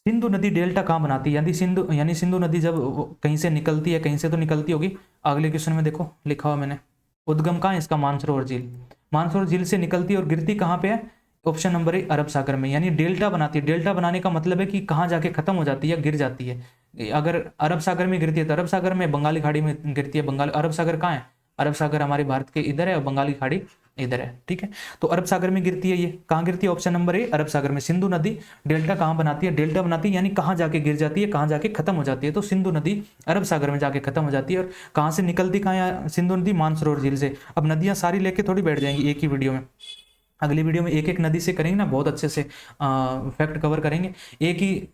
सिंधु नदी डेल्टा कहाँ बनाती है? यानी सिंधु नदी जब कहीं से निकलती है, कहीं से तो निकलती होगी। अगले क्वेश्चन में देखो लिखा हुआ मैंने, उद्गम कहाँ है इसका? मानसरोवर झील। मानसरोवर झील से निकलती है और गिरती कहाँ पे है? ऑप्शन नंबर ए अरब सागर में। यानी डेल्टा बनाती है। डेल्टा बनाने का मतलब है कि कहाँ जाके खत्म हो जाती है, गिर जाती है। अगर अरब सागर में गिरती है तो अरब सागर में, बंगाली खाड़ी में गिरती है, अरब सागर कहाँ है? अरब सागर हमारे भारत के इधर है और बंगाल की खाड़ी इधर है, ठीक है। तो अरब सागर में गिरती है, ये कहाँ गिरती है? ऑप्शन नंबर ए अरब सागर में। सिंधु नदी डेल्टा कहाँ बनाती है? डेल्टा बनाती है यानी कहाँ जाके गिर जाती है, कहाँ जाके खत्म हो जाती है? तो सिंधु नदी अरब सागर में जाके खत्म हो जाती है। और कहाँ से निकलती कहाँ है सिंधु नदी? मानसरोवर झील से। अब नदियाँ सारी लेके थोड़ी बैठ जाएंगी एक ही वीडियो में, अगली वीडियो में एक एक नदी से करेंगे ना, बहुत अच्छे से फैक्ट कवर करेंगे। एक ही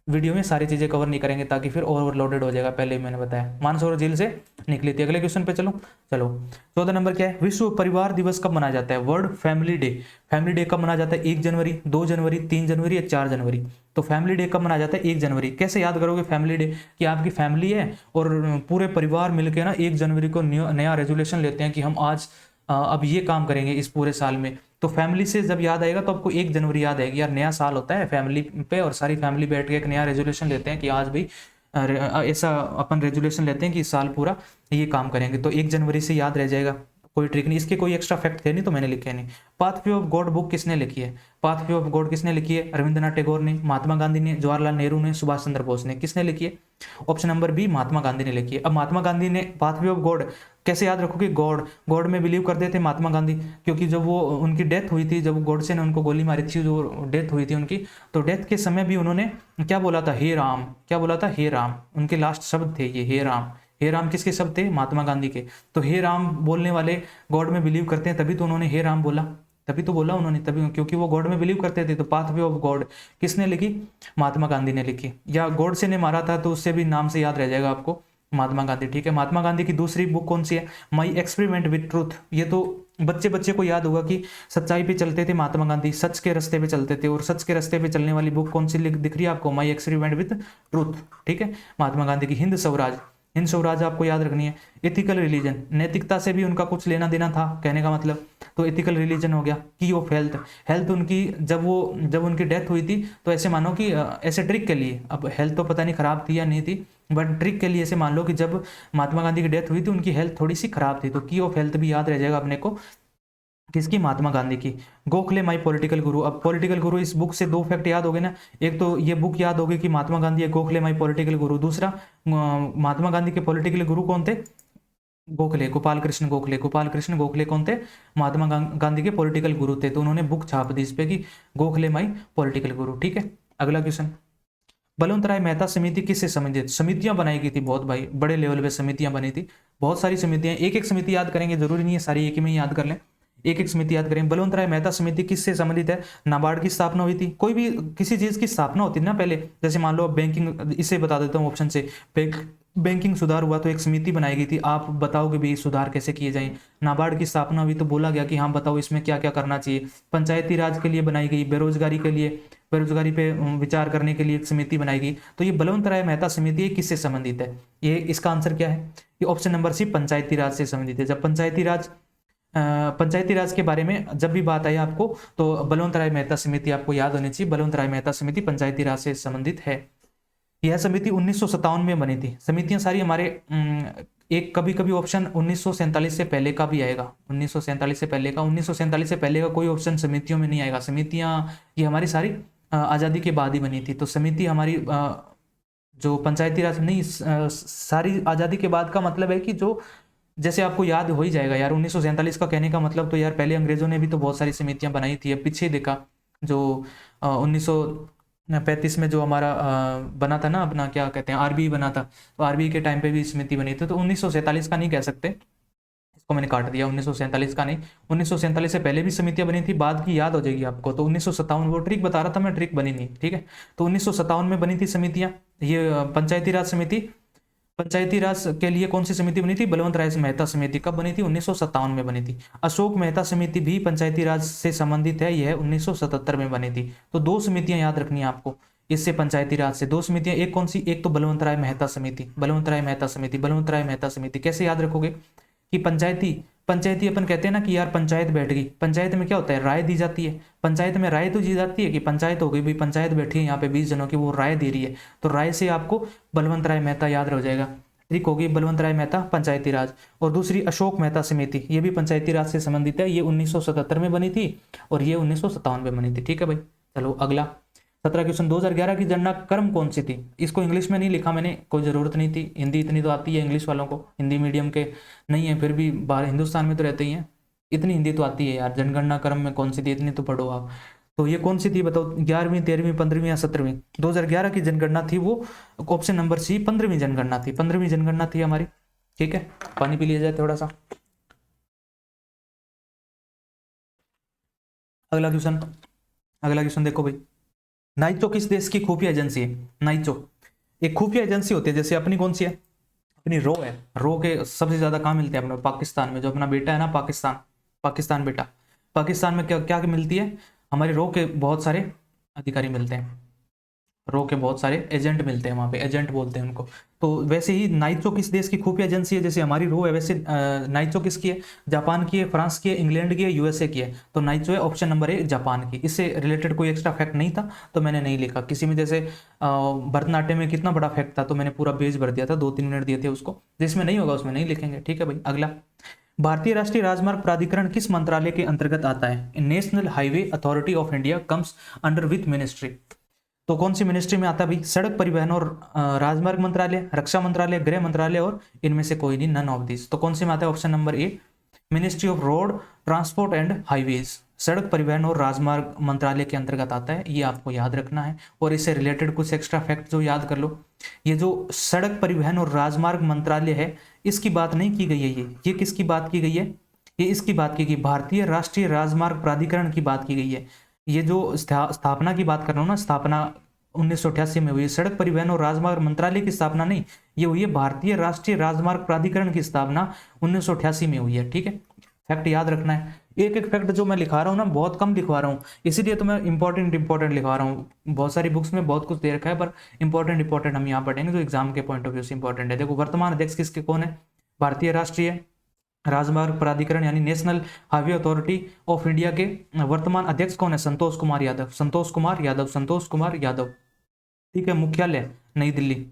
वीडियो में सारी चीजें कवर नहीं करेंगे ताकि फिर ओवरलोडेड हो जाएगा, पहले ही मैंने बताया। मानसरोवर झील से निकली थी। अगले क्वेश्चन पे चलो। 14 नंबर क्या है? विश्व परिवार दिवस कब मनाया जाता है? World family day. Family day कब मनाया जाता है? 1 जनवरी, 2 जनवरी, 3 जनवरी या 4 जनवरी? तो फैमिली डे कब मनाया जाता है? 1 जनवरी। कैसे याद करोगे फैमिली डे? कि आपकी फैमिली है और पूरे परिवार मिलकर ना 1 जनवरी को नया रेजोल्यूशन लेते हैं कि हम आज अब ये काम करेंगे इस पूरे साल में। तो फैमिली से जब याद आएगा तो आपको 1 जनवरी याद आएगी, यार नया साल होता है फैमिली पे और सारी फैमिली बैठ के एक नया रेजोल्यूशन लेते हैं कि आज भी ऐसा अपन रेजोल्यूशन लेते हैं कि इस साल पूरा ये काम करेंगे। तो 1 जनवरी से याद रह जाएगा, कोई ट्रिक नहीं। इसके कोई एक्स्ट्रा फैक्ट थे नहीं तो मैंने लिखे नहीं। पाथवे ऑफ गॉड बुक किसने लिखी है? पाथवे ऑफ गॉड किसने लिखी है? रविंद्रनाथ टैगोर ने, महात्मा गांधी ने, जवाहरलाल नेहरू ने, सुभाष चंद्र बोस ने। किसने लिखी है? Option number B Mahatma Gandhi ने लिखी है। अब महात्मा गांधी ने पाथवे ऑफ गॉड कैसे याद रखोगे? गॉड, गॉड में बिलीव करते थे महात्मा गांधी, क्योंकि जब वो उनकी डेथ हुई थी, जब गॉडसे ने उनको गोली मारी थी, जो डेथ हुई थी उनकी, तो डेथ के समय भी उन्होंने क्या बोला था? हे राम। क्या बोला था? हे राम। उनके लास्ट शब्द थे ये, हे राम। हे राम किसके शब्द थे? महात्मा गांधी के। तो हे राम बोलने वाले गॉड में बिलीव करते हैं, तभी तो उन्होंने हे राम बोला, तभी तो बोला उन्होंने, तभी क्योंकि वो गॉड में बिलीव करते थे। तो पाथवे ऑफ गॉड किसने लिखी? महात्मा गांधी ने लिखी। या गॉड से ने मारा था तो उससे भी नाम से याद रह जाएगा आपको, महात्मा गांधी, ठीक है। महात्मा गांधी की दूसरी बुक कौन सी है? My experiment with truth. ये तो बच्चे बच्चे को याद होगा कि सच्चाई पे चलते थे महात्मा गांधी, सच के रास्ते पे चलते थे। और सच के रास्ते पे चलने वाली बुक कौन सी दिख रही है आपको? माई एक्सपेरिमेंट विथ ट्रूथ, ठीक है, महात्मा गांधी की। हिंद स्वराज, हिंद स्वराज आपको याद रखनी है। एथिकल रिलीजन, नैतिकता से भी उनका कुछ लेना देना था, कहने का मतलब। तो एथिकल रिलीजन हो गया। की ऑफ हेल्थ, हेल्थ उनकी जब उनकी डेथ हुई थी तो ऐसे मानो कि ऐसे ट्रिक के लिए, अब हेल्थ तो पता नहीं खराब थी या नहीं थी, बट ट्रिक के लिए ऐसे मान लो कि जब महात्मा गांधी की डेथ हुई थी उनकी हेल्थ थोड़ी सी खराब थी। तो की ऑफ हेल्थ भी याद रह जाएगा अपने को, किसकी? महात्मा गांधी की। गोखले माई पॉलिटिकल गुरु। अब पॉलिटिकल गुरु, इस बुक से 2 फैक्ट याद हो गए ना। एक तो ये बुक याद होगी कि महात्मा गांधी है, गोखले माई पॉलिटिकल गुरु। दूसरा, महात्मा गांधी के पॉलिटिकल गुरु कौन थे? गोखले, गोपाल कृष्ण गोखले। गोपाल कृष्ण गोखले कौन थे? महात्मा गांधी के पॉलिटिकल गुरु थे। तो उन्होंने बुक छाप दी इस पे कि गोखले माई पॉलिटिकल गुरु, ठीक है। अगला क्वेश्चन, बलवंत राय मेहता समिति किससे संबंधित? समितियां बनाई गई थी बहुत भाई, बड़े लेवल पे समितियां बनी थी, बहुत सारी समितियां। एक एक समिति याद करेंगे, जरूरी नहीं है सारी एक ही में याद कर लें, एक एक समिति याद करें। बलवंत राय मेहता समिति किससे संबंधित है? नाबार्ड की स्थापना हुई थी। कोई भी किसी चीज की स्थापना होती है ना पहले, जैसे मान लो बैंकिंग, इसे बता देता हूँ ऑप्शन से, बैंकिंग सुधार हुआ तो एक समिति बनाई गई थी, आप बताओगे भी सुधार कैसे किए जाएं। नाबार्ड की स्थापना हुई तो बोला गया कि हाँ बताओ इसमें क्या क्या करना चाहिए। पंचायती राज के लिए बनाई गई, बेरोजगारी के लिए, बेरोजगारी पे विचार करने के लिए एक समिति बनाई गई। तो ये बलवंत राय मेहता समिति किससे संबंधित है? ये इसका आंसर क्या है? ये ऑप्शन नंबर सी पंचायती राज से संबंधित है। जब पंचायती राज के बारे में जब भी बात आई आपको तो बलवंत राय मेहता समिति आपको याद होनी चाहिए। बलवंत राय मेहता समिति पंचायती राज से संबंधित है। यह समिति 1957 में बनी थी। समितियां सारी हमारे एक कभी कभी ऑप्शन 1947 से पहले का भी आएगा, 1947 से पहले का, 1947 से पहले का कोई ऑप्शन समितियों में नहीं आएगा। समितियां ये हमारी सारी आज़ादी के बाद ही बनी थी। तो समिति हमारी जो पंचायती राज नहीं, सारी आज़ादी के बाद का मतलब है कि जो, जैसे आपको याद हो ही जाएगा यार, 1947 का कहने का मतलब तो यार पहले अंग्रेजों ने भी तो बहुत सारी समितियां बनाई थी। अब पीछे देखा जो 1935 में जो हमारा बना था ना अपना, क्या कहते हैं, आरबीआई बना था, तो आरबीआई के टाइम पे भी समिति बनी थी। तो 1947 का नहीं कह सकते, इसको मैंने काट दिया, 1947 का नहीं, 1947 से पहले भी समितियां बनी थी, बाद की याद हो जाएगी आपको। तो 1957, वो ट्रिक बता रहा था मैं, ट्रिक बनी नहीं, ठीक है। तो 1957 में बनी थी समितियां, ये पंचायती राज समिति। पंचायती राज के लिए कौन सी समिति बनी थी? बलवंत राय मेहता समिति। कब बनी थी? 1957 में बनी थी। अशोक मेहता समिति भी पंचायती राज से संबंधित है, यह 1977 में बनी थी। तो 2 समितियां याद रखनी है आपको इससे, पंचायती राज से 2 समितियां। एक कौन सी? एक तो बलवंत राय मेहता समिति, बलवंत राय मेहता समिति, बलवंत राय मेहता समिति। कैसे याद रखोगे कि पंचायती अपन कहते हैं ना कि यार पंचायत बैठ गई। पंचायत में क्या होता है? राय दी जाती है। पंचायत में राय तो दी जाती है कि पंचायत हो गई भाई, पंचायत बैठी है यहाँ पे 20 जनों की, वो राय दे रही है। तो राय से आपको बलवंत राय मेहता याद रह जाएगा। एक होगी बलवंत राय मेहता पंचायती राज, और दूसरी अशोक मेहता समिति, ये भी पंचायती राज से संबंधित है। ये 1977 में बनी थी और ये 1957 में बनी थी, ठीक है भाई। चलो अगला, 17 क्वेश्चन, 2011 की जनगणना क्रम कौन सी थी? इसको इंग्लिश में नहीं लिखा मैंने, कोई ज़रूरत नहीं थी, हिंदी इतनी तो आती है इंग्लिश वालों को, हिंदी मीडियम के नहीं है फिर भी बाहर हिंदुस्तान में तो रहते ही हैं, इतनी हिंदी तो आती है यार। जनगणना क्रम में कौन सी थी, इतनी तो पढ़ो आप। तो ये कौन सी थी बताओ, 11वीं 13वीं 15वीं या 17वीं? 2011 की जनगणना थी वो, ऑप्शन नंबर सी 15वीं जनगणना थी, 15वीं जनगणना थी हमारी। ठीक है, पानी पी लिया जाए थोड़ा सा। अगला क्वेश्चन, अगला क्वेश्चन देखो भाई, नाइचो किस देश की खुफिया एजेंसी है? नाइचो एक खुफिया एजेंसी होती है, जैसे अपनी कौन सी है, अपनी रो है, रो के सबसे ज्यादा कहाँ मिलते हैं अपने पाकिस्तान में, जो अपना बेटा है ना पाकिस्तान, पाकिस्तान बेटा, पाकिस्तान में क्या क्या मिलती है, हमारे रो के बहुत सारे अधिकारी मिलते हैं, रो के बहुत सारे एजेंट मिलते हैं वहाँ पे, एजेंट बोलते हैं उनको। तो वैसे ही नाइचो किस देश की खुफिया एजेंसी है, जैसे हमारी रो है वैसे नाइचो किसकी है, जापान की है, फ्रांस की है, इंग्लैंड की है, यूएसए की है। तो नाइचो है ऑप्शन नंबर ए जापान की। इससे रिलेटेड कोई एक्स्ट्रा फैक्ट नहीं था तो मैंने नहीं लिखा। किसी में जैसे भरतनाट्यम में कितना बड़ा फैक्ट था तो मैंने पूरा पेज भर दिया था, 2-3 मिनट दिए थे उसको, जिसमें नहीं होगा उसमें नहीं लिखेंगे। ठीक है भाई, अगला, भारतीय राष्ट्रीय राजमार्ग प्राधिकरण किस मंत्रालय के अंतर्गत आता है? National highway authority of India comes under with ministry. तो कौन सी मिनिस्ट्री में आता है भाई? सड़क परिवहन और राजमार्ग मंत्रालय, रक्षा मंत्रालय, गृह मंत्रालय, और इनमें से कोई नहीं, नन ऑफ दिस। तो कौन सी में आता है? Option number A, ministry of road transport and highways, सड़क परिवहन और राजमार्ग मंत्रालय के अंतर्गत आता है, ये आपको याद रखना है। और इससे रिलेटेड कुछ एक्स्ट्रा फैक्ट जो याद कर लो, ये जो सड़क परिवहन और राजमार्ग मंत्रालय है, इसकी बात नहीं की गई है, ये किसकी बात की गई है? ये इसकी बात की गई, भारतीय राष्ट्रीय राजमार्ग प्राधिकरण की बात की गई है। ये जो स्थापना की बात कर रहा हूँ ना, स्थापना 1988 में हुई। सड़क परिवहन और राजमार्ग मंत्रालय की स्थापना नहीं, ये हुई है भारतीय राष्ट्रीय राजमार्ग प्राधिकरण की स्थापना 1988 में हुई है। ठीक है, फैक्ट याद रखना है। एक एक फैक्ट जो मैं लिखा रहा हूँ ना, बहुत कम लिखवा रहा हूँ, इसीलिए तो मैं इंपॉर्टेंट लिखवा रहा हूँ। बहुत सारी बुक्स में बहुत कुछ दे रखा है, पर इंपॉर्टेंट हम यहाँ पढ़ेंगे जो एग्जाम के पॉइंट ऑफ व्यू से इंपॉर्टेंट है। देखो, वर्तमान अध्यक्ष किसके कौन है? भारतीय राष्ट्रीय राजमार्ग प्राधिकरण यानी national highway authority of India के वर्तमान अध्यक्ष कौन है? संतोष कुमार यादव, संतोष कुमार यादव, संतोष कुमार यादव। ठीक है, मुख्यालय नई दिल्ली।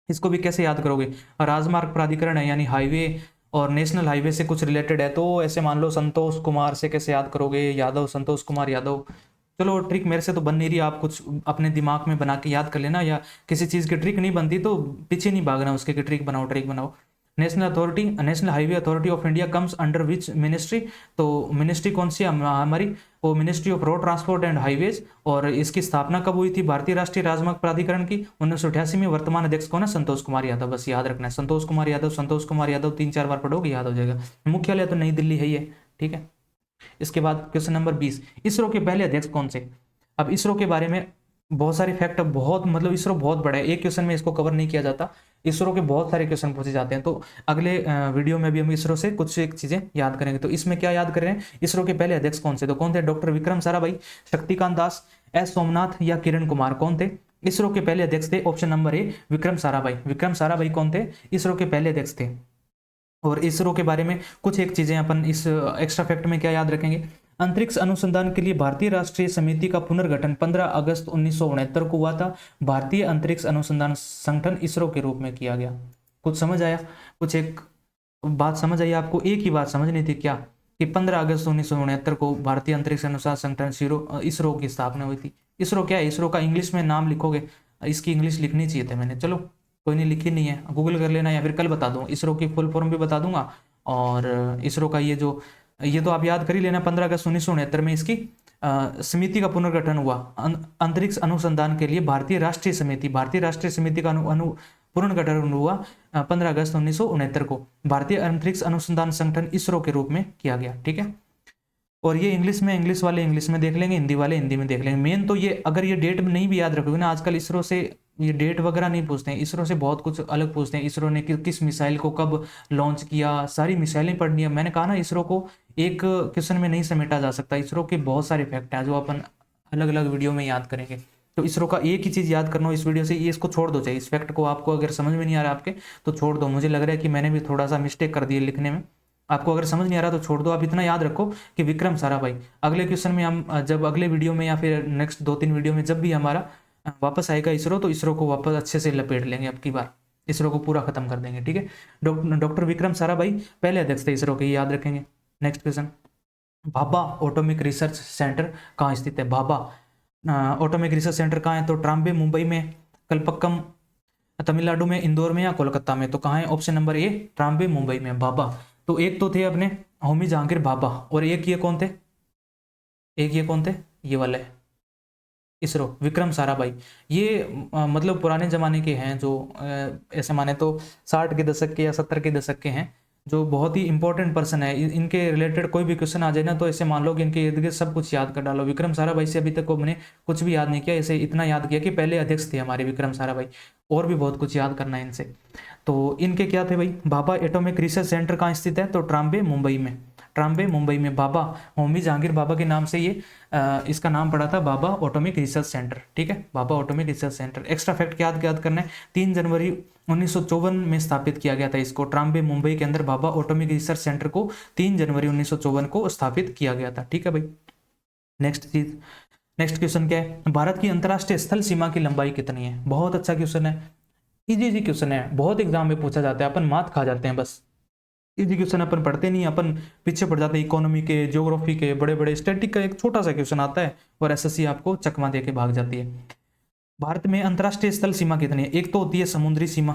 इसको भी कैसे याद करोगे? राजमार्ग प्राधिकरण है यानी हाईवे और नेशनल हाईवे से कुछ रिलेटेड है, तो ऐसे मान लो संतोष कुमार से कैसे याद करोगे? यादव, संतोष कुमार यादव। चलो, ट्रिक मेरे से तो बन नहीं रही, आप कुछ अपने दिमाग में बना के याद कर लेना, या किसी चीज़ की ट्रिक नहीं बनती तो पीछे नहीं भागना उसके, कि ट्रिक बनाओ, ट्रिक बनाओ। National highway authority of India comes under which ministry? तो मिनिस्ट्री कौन सी है हमारी? वो ministry of road transport and highways. और इसकी स्थापना कब हुई थी भारतीय राष्ट्रीय राजमार्ग प्राधिकरण की? 1988 में। वर्तमान अध्यक्ष कौन है? संतोष कुमार यादव। बस याद रखना है, संतोष कुमार यादव, संतोष कुमार यादव, 3-4 बार पढ़ोगे याद हो जाएगा। मुख्यालय तो नई दिल्ली है ये। ठीक है, इसके बाद क्वेश्चन नंबर 20, इसरो के पहले अध्यक्ष कौन से? अब इसरो के बारे में बहुत सारे फैक्ट, बहुत मतलब इसरो बहुत बड़ा है, एक क्वेश्चन में इसको कवर नहीं किया जाता, इसरो के बहुत सारे क्वेश्चन पूछे जाते हैं। तो अगले वीडियो में भी हम इसरो से कुछ एक चीजें याद करेंगे। तो इसमें क्या याद कर रहे हैं? इसरो के पहले अध्यक्ष कौन से? तो कौन थे? डॉक्टर विक्रम साराभाई, शक्तिकांत दास, एस सोमनाथ या किरण कुमार? कौन थे इसरो के पहले अध्यक्ष? थे option number A, Vikram Sarabhai. Vikram Sarabhai कौन थे? इसरो के पहले अध्यक्ष थे। और इसरो के बारे में कुछ एक चीजें अपन इस एक्स्ट्रा फैक्ट में क्या याद रखेंगे? अंतरिक्ष अनुसंधान के लिए भारतीय राष्ट्रीय समिति का पुनर्गठन 15 अगस्त 1969 को हुआ था। भारतीय अंतरिक्ष अनुसंधान संगठन इसरो के रूप में किया गया। कुछ समझ आया? कुछ एक बात समझ आई आपको? एक ही बात समझनी थी क्या, कि 15 अगस्त 1969 को भारतीय अंतरिक्ष अनुसंधान संगठन इसरो की स्थापना हुई थी। इसरो क्या है? इसरो का इंग्लिश में नाम लिखोगे, इसकी इंग्लिश लिखनी चाहिए थी मैंने, चलो कोई नहीं, लिखी नहीं है, गूगल कर लेना, या फिर कल बता दूँ। इसरो की फुल फॉर्म भी बता दूंगा, और इसरो का ये तो आप याद कर ही लेना। 15 अगस्त 1969 में इसकी समिति का पुनर्गठन हुआ अंतरिक्ष अनुसंधान के लिए। भारतीय राष्ट्रीय समिति का पुनर्गठन हुआ 15 अगस्त 1969 को। भारतीय अंतरिक्ष अनुसंधान संगठन इसरो के रूप में किया गया। ठीक है, और ये इंग्लिश में, इंग्लिश वाले इंग्लिश में देख लेंगे, हिंदी वाले हिंदी में देख लेंगे। मेन तो ये, अगर ये डेट नहीं भी याद रखोगे ना, आजकल इसरो से ये डेट वगैरह नहीं पूछते हैं, इसरो से बहुत कुछ अलग पूछते हैं। इसरो ने किस मिसाइल को कब लॉन्च किया, सारी मिसाइलें पढ़नी है। मैंने कहा ना, इसरो को एक क्वेश्चन में नहीं समेटा जा सकता। इसरो के बहुत सारे फैक्ट हैं जो अपन अलग अलग वीडियो में याद करेंगे। तो इसरो का एक ही चीज़ याद करना हो इस वीडियो से, ये इसको छोड़ दो। चाहिए इस फैक्ट को आपको अगर समझ में नहीं आ रहा आपके, तो छोड़ दो। मुझे लग रहा है कि मैंने भी थोड़ा सा मिस्टेक कर दिया लिखने में, आपको अगर समझ नहीं आ रहा तो छोड़ दो। आप इतना याद रखो कि विक्रम साराभाई। अगले क्वेश्चन में हम जब अगले वीडियो में या फिर नेक्स्ट 2-3 वीडियो में जब भी हमारा वापस आएगा इसरो, तो इसरो को वापस अच्छे से लपेट लेंगे। अब की बार इसरो को पूरा खत्म कर देंगे। ठीक है, डॉक्टर विक्रम साराभाई पहले अध्यक्ष थे इसरो के, याद रखेंगे। Next question, Bhabha atomic research centre कहाँ स्थित है? भाभा ऑटोमिक रिसर्च सेंटर कहाँ है? तो ट्राम्बे मुंबई में, कलपक्कम तमिलनाडु में, इंदौर में या कोलकाता में? तो कहाँ है? Option number A Trombay Mumbai में। भाभा, तो एक तो थे अपने होमी जहांगीर भाभा, और एक ये कौन थे? एक ये कौन थे? ये वाले इसरो विक्रम साराभाई। ये मतलब पुराने ज़माने के हैं जो ऐसे माने तो 60 के दशक के या 70 के दशक के हैं, जो बहुत ही इंपॉर्टेंट पर्सन है। इनके रिलेटेड कोई भी क्वेश्चन आ जाए ना तो ऐसे मान लो कि इनके इर्द गिर्द सब कुछ याद कर डालो। विक्रम साराभाई से अभी तक हमने कुछ भी याद नहीं किया, इसे इतना याद किया कि पहले अध्यक्ष थे हमारे विक्रम साराभाई, और भी बहुत कुछ याद करना है इनसे। तो इनके क्या थे भाई? भाभा एटॉमिक रिसर्च सेंटर कहाँ स्थित है? तो ट्राम्बे मुंबई में। ट्राम्बे मुंबई में। भाभा होमी जहांगीर भाभा के नाम से ये इसका नाम पड़ा था भाभा ऑटोमिक रिसर्च सेंटर। ठीक है, Bhabha atomic research centre. Extra fact क्या याद करना है? 3 जनवरी 1954 में स्थापित किया गया था इसको। ट्राम्बे मुंबई के अंदर भाभा ऑटोमिक रिसर्च सेंटर को 3 जनवरी 1954 को स्थापित किया गया था। ठीक है भाई। नेक्स्ट चीज, नेक्स्ट क्वेश्चन क्या है? भारत की अंतर्राष्ट्रीय स्थल सीमा की लंबाई कितनी है? बहुत अच्छा क्वेश्चन है, इजी क्वेश्चन है, बहुत एग्जाम में पूछा जाता है। अपन मात खा जाते हैं बस, इजी क्वेश्चन अपन पढ़ते नहीं, अपन पीछे पड़ जाते हैं। इकोनॉमी के, ज्योग्राफी के, बड़े बड़े स्टैटिक का एक छोटा सा क्वेश्चन आता है और एसएससी आपको चकमा दे के भाग जाती है। भारत में अंतर्राष्ट्रीय स्थल सीमा कितनी है? एक तो होती है समुद्री सीमा,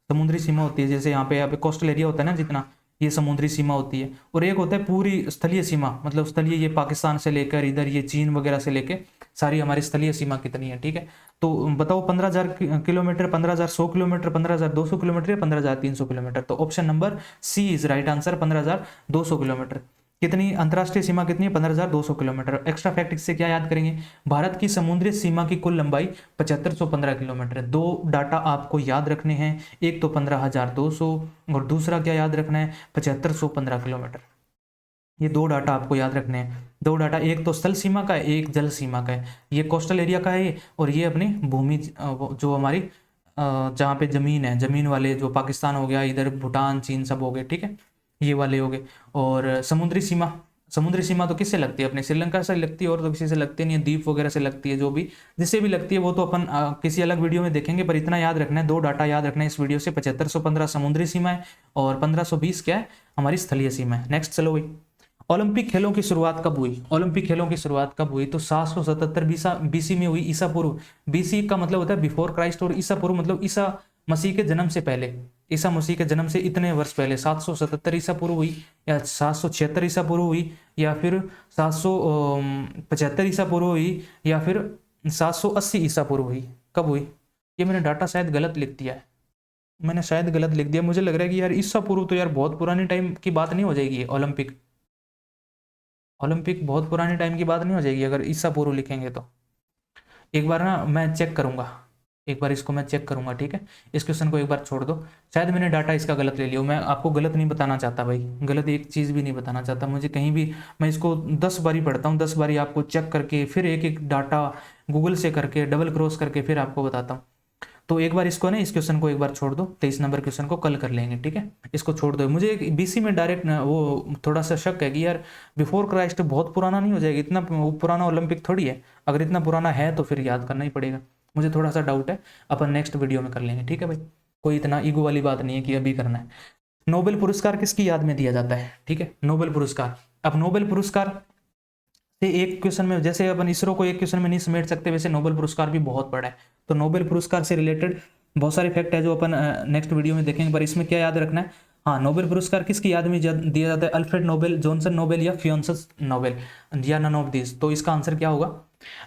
समुद्री सीमा होती है, जैसे यहाँ पे कोस्टल एरिया होता है ना जितना, ये समुद्री सीमा होती है। और एक होता है पूरी स्थलीय सीमा, मतलब स्थलीय ये पाकिस्तान से लेकर इधर ये चीन वगैरह से लेकर सारी हमारी स्थलीय सीमा कितनी है। ठीक है, तो बताओ 15,000 किलोमीटर, 15,100 किलोमीटर, 15,200 किलोमीटर या 15,300 किलोमीटर? तो option number C is right answer, 15,200 kilometre. कितनी अंतर्राष्ट्रीय सीमा कितनी है? 15,200 किलोमीटर। एक्स्ट्रा फैक्ट इससे क्या याद करेंगे? भारत की समुद्री सीमा की कुल लंबाई 7515 किलोमीटर है। दो डाटा आपको याद रखने हैं, एक तो 15,200 और दूसरा क्या याद रखना है? 7515 किलोमीटर। ये दो डाटा आपको याद रखने हैं। दो डाटा, एक तो स्थल सीमा का है, एक जल सीमा का है। ये कोस्टल एरिया का है ये, और ये अपनी भूमि जो हमारी जहाँ पे जमीन है, जमीन वाले जो पाकिस्तान हो गया, इधर भूटान चीन सब हो गए। ठीक है, ये वाले हो गए। और समुद्री सीमा, समुद्री सीमा तो किससे लगती है? अपने श्रीलंका से लगती है, और तो किसी से लगती नहीं है, द्वीप वगैरह से लगती है। जो भी जिससे भी लगती है वो तो अपन किसी अलग वीडियो में देखेंगे, पर इतना याद रखना है, दो डाटा याद रखना है इस वीडियो से। 7515 समुद्री सीमा है और 1520 क्या है? हमारी स्थलीय सीमा है। नेक्स्ट चलो भाई, ओलंपिक खेलों की शुरुआत कब हुई? ओलंपिक खेलों की शुरुआत कब हुई? तो 777 बीसी में हुई, ईसा पूर्व। बीसी का मतलब होता है बिफोर क्राइस्ट, और ईसा पूर्व मतलब ईसा मसीह के जन्म से पहले। ईसा मसीह के जन्म से इतने वर्ष पहले 777 ईसा पूर्व हुई, या 776 ईसा पूर्व हुई, या फिर 775 ईसा पूर्व हुई, या फिर 780 ईसा पूर्व हुई। कब हुई? ये मैंने डाटा शायद गलत लिख दिया है, मैंने शायद गलत लिख दिया। मुझे लग रहा है कि यार ईसा पूर्व तो यार बहुत पुरानी टाइम की बात नहीं हो जाएगी? ओलंपिक, ओलंपिक बहुत पुराने टाइम की बात नहीं हो जाएगी अगर ईसा पूर्व लिखेंगे तो? एक बार ना मैं चेक करूंगा, एक बार इसको मैं चेक करूंगा। ठीक है, इस क्वेश्चन को एक बार छोड़ दो, शायद मैंने डाटा इसका गलत ले लिया। मैं आपको गलत नहीं बताना चाहता भाई, गलत एक चीज़ भी नहीं बताना चाहता मुझे कहीं भी। मैं इसको 10 बारी पढ़ता हूँ, 10 बारी आपको चेक करके, फिर एक एक डाटा गूगल से करके डबल क्रॉस करके फिर आपको बताता हूँ। तो एक बार इसको ना, इस क्वेश्चन को एक बार छोड़ दो, 23 नंबर क्वेश्चन को कल कर लेंगे। ठीक है, इसको छोड़ दो। मुझे बीसी में डायरेक्ट वो थोड़ा सा शक है कि यार बिफोर क्राइस्ट बहुत पुराना नहीं हो जाएगा? इतना पुराना ओलंपिक थोड़ी है, अगर इतना पुराना है तो फिर याद करना ही पड़ेगा। मुझे थोड़ा सा डाउट है, अपन नेक्स्ट वीडियो में कर लेंगे। ठीक है भाई, कोई इतना ईगो वाली बात नहीं है कि अभी करना है। नोबेल पुरस्कार किसकी याद में दिया जाता है? ठीक है, नोबेल पुरस्कार। अब नोबेल पुरस्कार से एक क्वेश्चन में, जैसे अपन इसरो को एक क्वेश्चन में नहीं समेट सकते, वैसे नोबेल पुरस्कार भी बहुत बड़ा है। तो नोबेल पुरस्कार से रिलेटेड बहुत सारे फैक्ट है जो अपन नेक्स्ट वीडियो में देखेंगे, पर इसमें क्या याद रखना है? हाँ, नोबेल पुरस्कार किसकी याद में दिया जाता है? अल्फ्रेड नोबेल, जॉनसन नोबेल या फ्रांसिस नोबेल, या नन ऑफ दिस? तो इसका आंसर क्या होगा?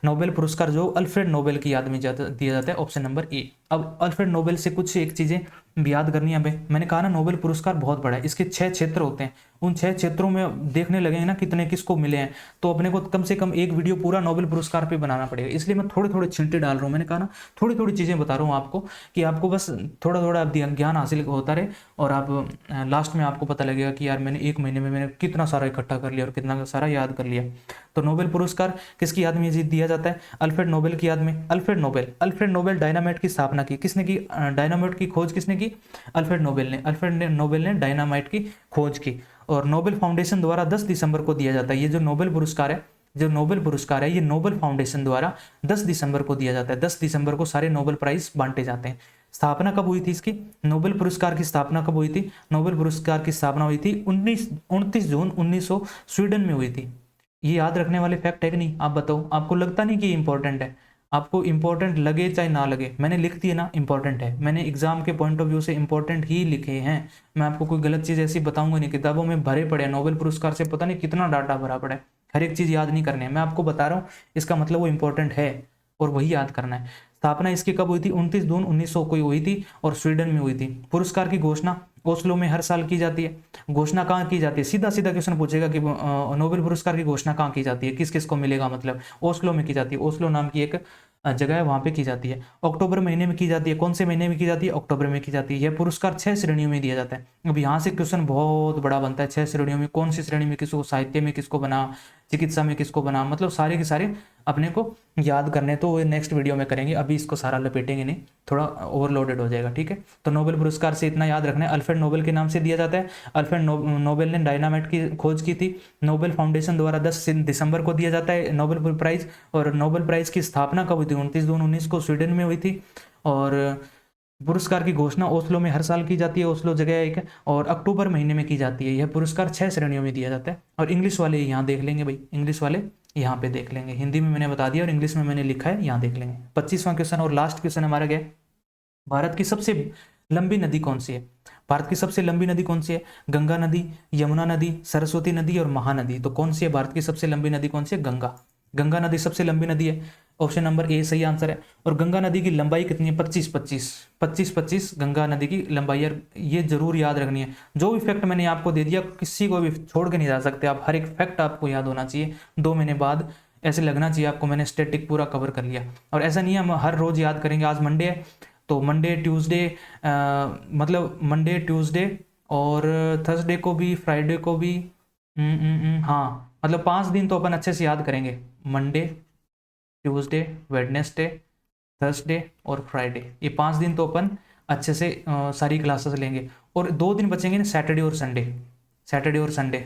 नोबेल पुरस्कार जो अल्फ्रेड नोबेल की याद में दिया जाता है, ऑप्शन नंबर ए। अब अल्फ्रेड नोबेल से कुछ एक चीजें याद करनी है। मैंने कहा ना नोबेल पुरस्कार बहुत बड़ा है, इसके 6 क्षेत्र होते हैं। उन 6 क्षेत्रों में देखने लगेंगे ना कितने किसको मिले हैं, तो अपने को कम से कम एक वीडियो पूरा नोबेल पुरस्कार पे बनाना पड़ेगा। इसलिए मैं थोड़े थोड़े छिंटे डाल रहा हूँ। मैंने कहा ना थोड़ी थोड़ी चीजें बता रहा हूँ आपको, कि आपको बस थोड़ा थोड़ा ज्ञान हासिल होता रहे, और आप लास्ट में आपको पता लगेगा कि यार मैंने एक महीने में मैंने कितना सारा इकट्ठा कर लिया और कितना सारा याद कर लिया। तो नोबेल पुरस्कार किसकी याद में दिया जाता है? अल्फ्रेड नोबेल की याद में। अल्फ्रेड नोबेल डायनामाइट की स्थापना की किसने की? डायनामाइट की खोज किसने की? अल्फ्रेड नोबेल ने। अल्फ्रेड नोबेल ने डायनामाइट की खोज की। और नोबेल फाउंडेशन द्वारा 10 दिसंबर को दिया जाता है। ये जो नोबेल पुरस्कार है, ये नोबेल फाउंडेशन द्वारा 10 दिसंबर को दिया जाता है। 10 दिसंबर को सारे नोबेल प्राइज बांटे जाते हैं। स्थापना कब हुई थी इसकी? नोबेल पुरस्कार की स्थापना कब हुई थी? नोबेल पुरस्कार की स्थापना हुई थी 29 जून 1900 स्वीडन में हुई थी। ये याद रखने वाले फैक्ट है कि नहीं? आप बताओ, आपको लगता नहीं कि इंपॉर्टेंट है? आपको इंपॉर्टेंट लगे चाहे ना लगे, मैंने लिख दिया ना इंपॉर्टेंट है, मैंने एग्जाम के पॉइंट ऑफ व्यू से इंपॉर्टेंट ही लिखे हैं। मैं आपको कोई गलत चीज़ ऐसी बताऊंगा नहीं। किताबों में भरे पड़े हैं, नोबेल पुरस्कार से पता नहीं कितना डाटा भरा पड़ा है, हर एक चीज़ याद नहीं करनी है। मैं आपको बता रहा हूँ, इसका मतलब वो इंपॉर्टेंट है और वही याद करना है। स्थापना इसकी कब हुई थी? 29 जून 1900 को हुई थी और स्वीडन में हुई थी। पुरस्कार की घोषणा ओस्लो में हर साल की जाती है। घोषणा कहाँ की जाती है? सीधा सीधा क्वेश्चन पूछेगा कि नोबेल पुरस्कार की घोषणा कहाँ की जाती है, किस किस को मिलेगा, मतलब ओस्लो में की जाती है। ओस्लो नाम की एक जगह है, वहाँ पे की जाती है। अक्टूबर महीने में की जाती है। कौन से महीने में की जाती है? अक्टूबर में की जाती है। यह पुरस्कार 6 श्रेणियों में दिया जाता है। अब यहाँ से क्वेश्चन बहुत बड़ा बनता है। 6 श्रेणियों में कौन सी श्रेणी में किसको? साहित्य में किसको बना, चिकित्सा में किसको बना, मतलब सारे के सारे अपने को याद करने, तो वो नेक्स्ट वीडियो में करेंगे। अभी इसको सारा लपेटेंगे नहीं, थोड़ा ओवरलोडेड हो जाएगा, ठीक है। तो नोबेल पुरस्कार से इतना याद रखना है, अल्फ्रेड नोबेल के नाम से दिया जाता है। अल्फ्रेड नोबेल ने डायनामाइट की खोज की थी। नोबेल फाउंडेशन द्वारा 10 दिसंबर को दिया जाता है नोबेल प्राइज। और नोबेल प्राइज की स्थापना कब हुई थी? 29 जून 19 को स्वीडन में हुई थी। और पुरस्कार की घोषणा ओस्लो में हर साल की जाती है, ओस्लो जगह एक है, और अक्टूबर महीने में की जाती है। यह पुरस्कार 6 श्रेणियों में दिया जाता है। और इंग्लिश वाले यहाँ देख लेंगे भाई, इंग्लिश वाले यहाँ पे देख लेंगे। हिंदी में मैंने बता दिया और इंग्लिश में मैंने लिखा है, यहाँ देख लेंगे। 25वां क्वेश्चन और लास्ट क्वेश्चन हमारा क्या है? भारत की सबसे लंबी नदी कौन सी है? भारत की सबसे लंबी नदी कौन सी है? गंगा नदी, यमुना नदी, सरस्वती नदी और महानदी। तो कौन सी है भारत की सबसे लंबी नदी? कौन सी है? गंगा। गंगा नदी सबसे लंबी नदी है। ऑप्शन नंबर ए सही आंसर है। और गंगा नदी की लंबाई कितनी है? 25 गंगा नदी की लंबाई। यार ये जरूर याद रखनी है। जो भी फैक्ट मैंने आपको दे दिया, किसी को भी छोड़ के नहीं जा सकते आप, हर एक फैक्ट आपको याद होना चाहिए। 2 महीने बाद ऐसे लगना चाहिए आपको मैंने स्टैटिक पूरा कवर कर लिया। और ऐसा नहीं है हम हर रोज याद करेंगे। आज मंडे है तो मंडे ट्यूसडे, मतलब मंडे ट्यूसडे और थर्सडे को भी, फ्राइडे को भी। हाँ, मतलब 5 दिन तो अपन अच्छे से याद करेंगे। मंडे, ट्यूसडे, वेडनेसडे, थर्सडे और फ्राइडे, ये 5 दिन तो अपन अच्छे से सारी क्लासेस लेंगे। और 2 दिन बचेंगे ना, सैटरडे और संडे। सैटरडे और संडे,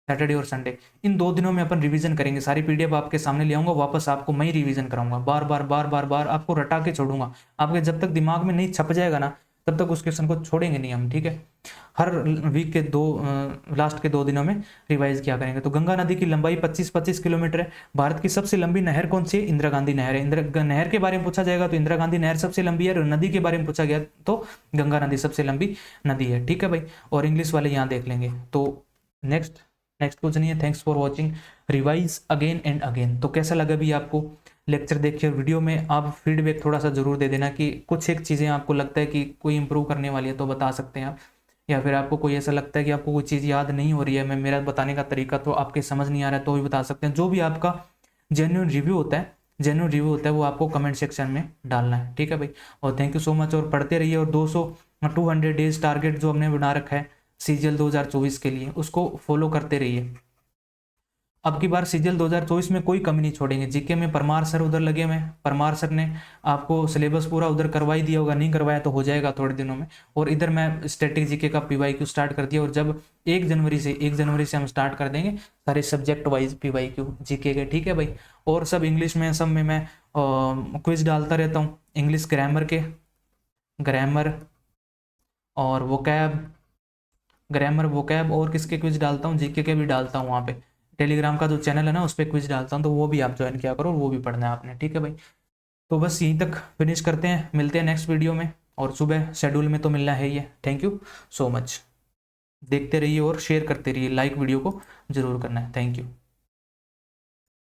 सैटरडे और संडे, इन 2 दिनों में अपन रिवीजन करेंगे। सारी पीडीएफ आपके सामने ले आऊंगा, वापस आपको मैं ही रिवीजन कराऊंगा, बार बार बार बार बार आपको रटा के छोड़ूंगा। आपके जब तक दिमाग में नहीं छप जाएगा ना, तब तक उस क्वेश्चन को छोड़ेंगे नहीं हम, ठीक है। हर वीक के लास्ट के 2 दिनों में रिवाइज किया करेंगे। तो गंगा नदी की लंबाई 25 किलोमीटर है। भारत की सबसे लंबी नहर कौन सी है? इंदिरा गांधी नहर है। इंदिरा नहर के बारे में पूछा जाएगा तो इंदिरा गांधी नहर सबसे लंबी है। और नदी के बारे में पूछा गया तो गंगा नदी सबसे लंबी नदी है, ठीक है भाई। और इंग्लिश वाले यहाँ देख लेंगे। तो नेक्स्ट कुछ नहीं है। Thanks for watching, revise again and again. तो कैसा लगा भी आपको लेक्चर देखिए? वीडियो में आप फीडबैक थोड़ा सा जरूर दे देना कि कुछ एक चीज़ें आपको लगता है कि कोई इंप्रूव करने वाली है तो बता सकते हैं आप। या फिर आपको कोई ऐसा लगता है कि आपको कोई चीज़ याद नहीं हो रही है, मैं मेरा बताने का तरीका तो आपके समझ नहीं आ रहा है, तो भी बता सकते हैं। जो भी आपका जेन्युइन रिव्यू होता है वो आपको कमेंट सेक्शन में डालना है, ठीक है भाई। और थैंक यू सो मच, और पढ़ते रहिए। और 200 डेज टारगेट जो हमने बना रखा है सीजीएल 2024 के लिए, उसको फॉलो करते रहिए। अब की बार सीजीएल 2024 में कोई कमी नहीं छोड़ेंगे। जीके में परमार सर उधर लगे हुए हैं, परमार सर ने आपको सिलेबस पूरा उधर करवा ही दिया होगा, नहीं करवाया तो हो जाएगा थोड़े दिनों में। और इधर मैं स्टैटिक जीके का पीवाईक्यू स्टार्ट कर दिया। और जब 1 जनवरी से हम स्टार्ट कर देंगे सारे सब्जेक्ट वाइज पीवाईक्यू जीके के, ठीक है भाई। और सब इंग्लिश में, सब में मैं क्विज डालता रहता हूँ। इंग्लिश ग्रामर और वोकैब और किसके क्विज डालता हूँ? जीके के भी डालता हूँ। वहाँ पे टेलीग्राम का जो चैनल है ना, उस पर क्विज डालता हूँ, तो वो भी आप ज्वाइन किया करो, वो भी पढ़ना है आपने, ठीक है भाई। तो बस यहीं तक फिनिश करते हैं, मिलते हैं नेक्स्ट वीडियो में। और सुबह शेड्यूल में तो मिलना है ही है। थैंक यू सो मच, देखते रहिए और शेयर करते रहिए, लाइक वीडियो को जरूर करना है। Thank you.